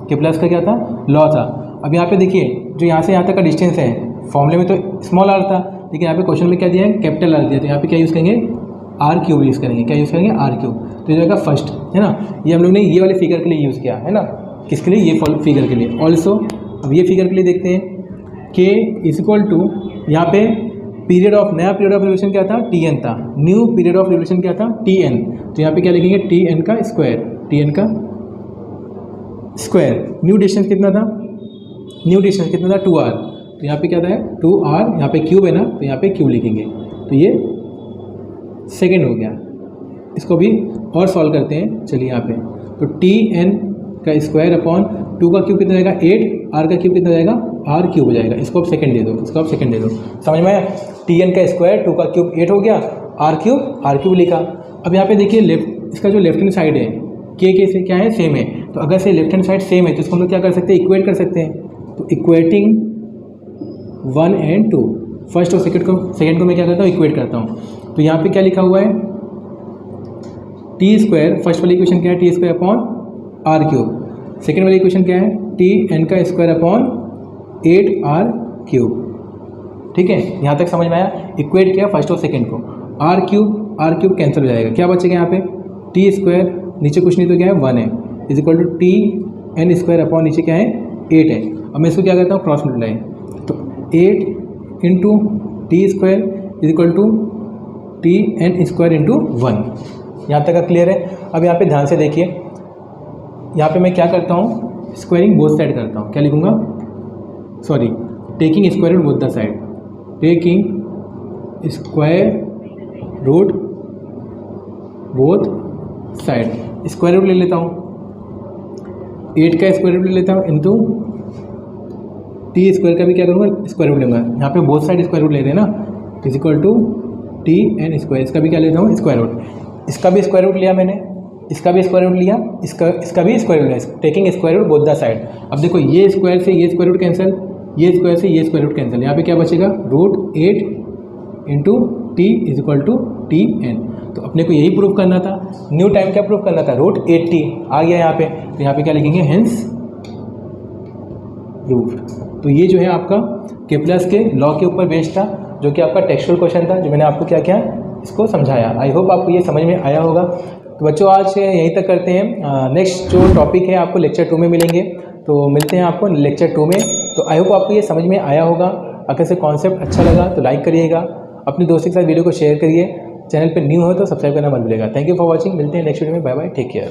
केप्लर्स का क्या था, लॉ था। अब यहाँ पे देखिए, जो यहाँ से यहाँ तक का डिस्टेंस है, फॉर्मूले में तो स्मॉल r था, लेकिन यहाँ पे क्वेश्चन में क्या दिया है, कैपिटल R दिया, तो यहाँ पे क्या यूज़ करेंगे, R³ यूज़ करेंगे। क्या यूज़ करेंगे, R³। तो ये जाएगा फर्स्ट है ना। ये हम लोग ने ये वाले फिगर के लिए यूज़ किया है ना, किसके लिए, ये फिगर के लिए। ऑल्सो अब ये फिगर के लिए देखते हैं, K इज इक्वल टू यहाँ पे पीरियड ऑफ, नया पीरियड ऑफ रिवोल्यूशन क्या था, Tn था। न्यू पीरियड ऑफ रिवोल्यूशन क्या था, Tn। तो यहाँ पे क्या लिखेंगे, Tn का स्क्वायर। न्यू डिस्टेंस कितना था, 2r। तो यहाँ पे क्या था, 2r, यहाँ पे क्यूब है ना, तो यहाँ पे क्यूब लिखेंगे। तो ये सेकेंड हो गया। इसको भी और सॉल्व करते हैं, चलिए यहाँ पे। तो Tn का स्क्वायर अपॉन 2 का क्यूब कितना जाएगा, 8, r का क्यूब कितना जाएगा, R³ हो जाएगा। इसको आप सेकंड दे दो, समझ में आया। Tn का स्क्वायर 2 का क्यूब 8 हो गया, R³ लिखा। अब यहाँ पे देखिए, इसका जो लेफ्ट हैंड साइड है, K से क्या है, सेम है। तो अगर से लेफ्ट हैंड साइड सेम है, तो इसको हम लोग क्या कर सकते हैं, इक्वेट कर सकते हैं। तो इक्वेटिंग 1 और 2, फर्स्ट और सेकंड को मैं क्या करता हूँ, इक्वेट करता हूँ। तो यहाँ पे क्या लिखा हुआ है, T², फर्स्ट वाली इक्वेशन क्या है, T² अपॉन R³। सेकेंड वाली इक्वेशन क्या है, Tn का स्क्वायर अपॉन 8R³। ठीक है, यहाँ तक समझ में आया। इक्वेट किया फर्स्ट और सेकंड को, R³ कैंसिल हो जाएगा, क्या बचेगा यहाँ पे, T², नीचे कुछ नहीं तो क्या है, 1 है, is equal to Tn² upon नीचे क्या है, 8 है। अब मैं इसको क्या करता हूँ, क्रॉस मल्टीप्लाई। तो 8 into T² is equal to Tn² into 1। यहाँ तक का क्लियर है। अब यहाँ पे ध्यान से देखिए, यहाँ पे मैं क्या करता हूँ, स्क्वायरिंग बोथ साइड करता हूँ। क्या लिखूँगा, sorry, taking square root both the side, taking square root both side. Square root ले लेता हूँ, 8 का स्क्वायर रूट ले लेता हूँ इंटू T² का भी क्या करूँगा, स्क्वायर रूट लूँगा। यहाँ पे बोथ साइड स्क्वायर रूट ले रहे हैं ना, इज इक्वल टू Tn²। इसका भी क्या लेता हूँ, स्क्वायर रूट। इसका भी स्क्वायर रूट लिया मैंने, इसका भी स्क्वायर रूट लिया, इसका भी स्क्वायर रूट लिया, taking square root both the side. अब देखो, ये स्क्वायर से ये स्क्वायर रूट कैंसिल, ये स्क्वायर से ये स्क्वायर रूट कैंसिल। यहाँ पे क्या बचेगा, √8 into T is equal to Tn। तो अपने को यही प्रूफ करना था, न्यू टाइम क्या प्रूफ करना था, √80 आ गया यहाँ पे। तो यहाँ पे क्या लिखेंगे, हेंस प्रूफ्ड। तो ये जो है आपका केप्लर्स के लॉ के ऊपर बेस्ड था, जो कि आपका टेक्सचुअल क्वेश्चन था, जो मैंने आपको क्या किया, इसको समझाया। आई होप आपको ये समझ में आया होगा। तो बच्चों, आज यहीं तक करते हैं। नेक्स्ट जो टॉपिक है आपको लेक्चर 2 में मिलेंगे, तो मिलते हैं आपको लेक्चर 2 में। तो आई होप आपको ये समझ में आया होगा। अगर से कॉन्सेप्ट अच्छा लगा तो लाइक करिएगा, अपने दोस्तों के साथ वीडियो को शेयर करिए, चैनल पर न्यू हो तो सब्सक्राइब करना मत भूलिएगा। थैंक यू फॉर वॉचिंग, मिलते हैं नेक्स्ट वीडियो में, बाय बाय, टेक केयर।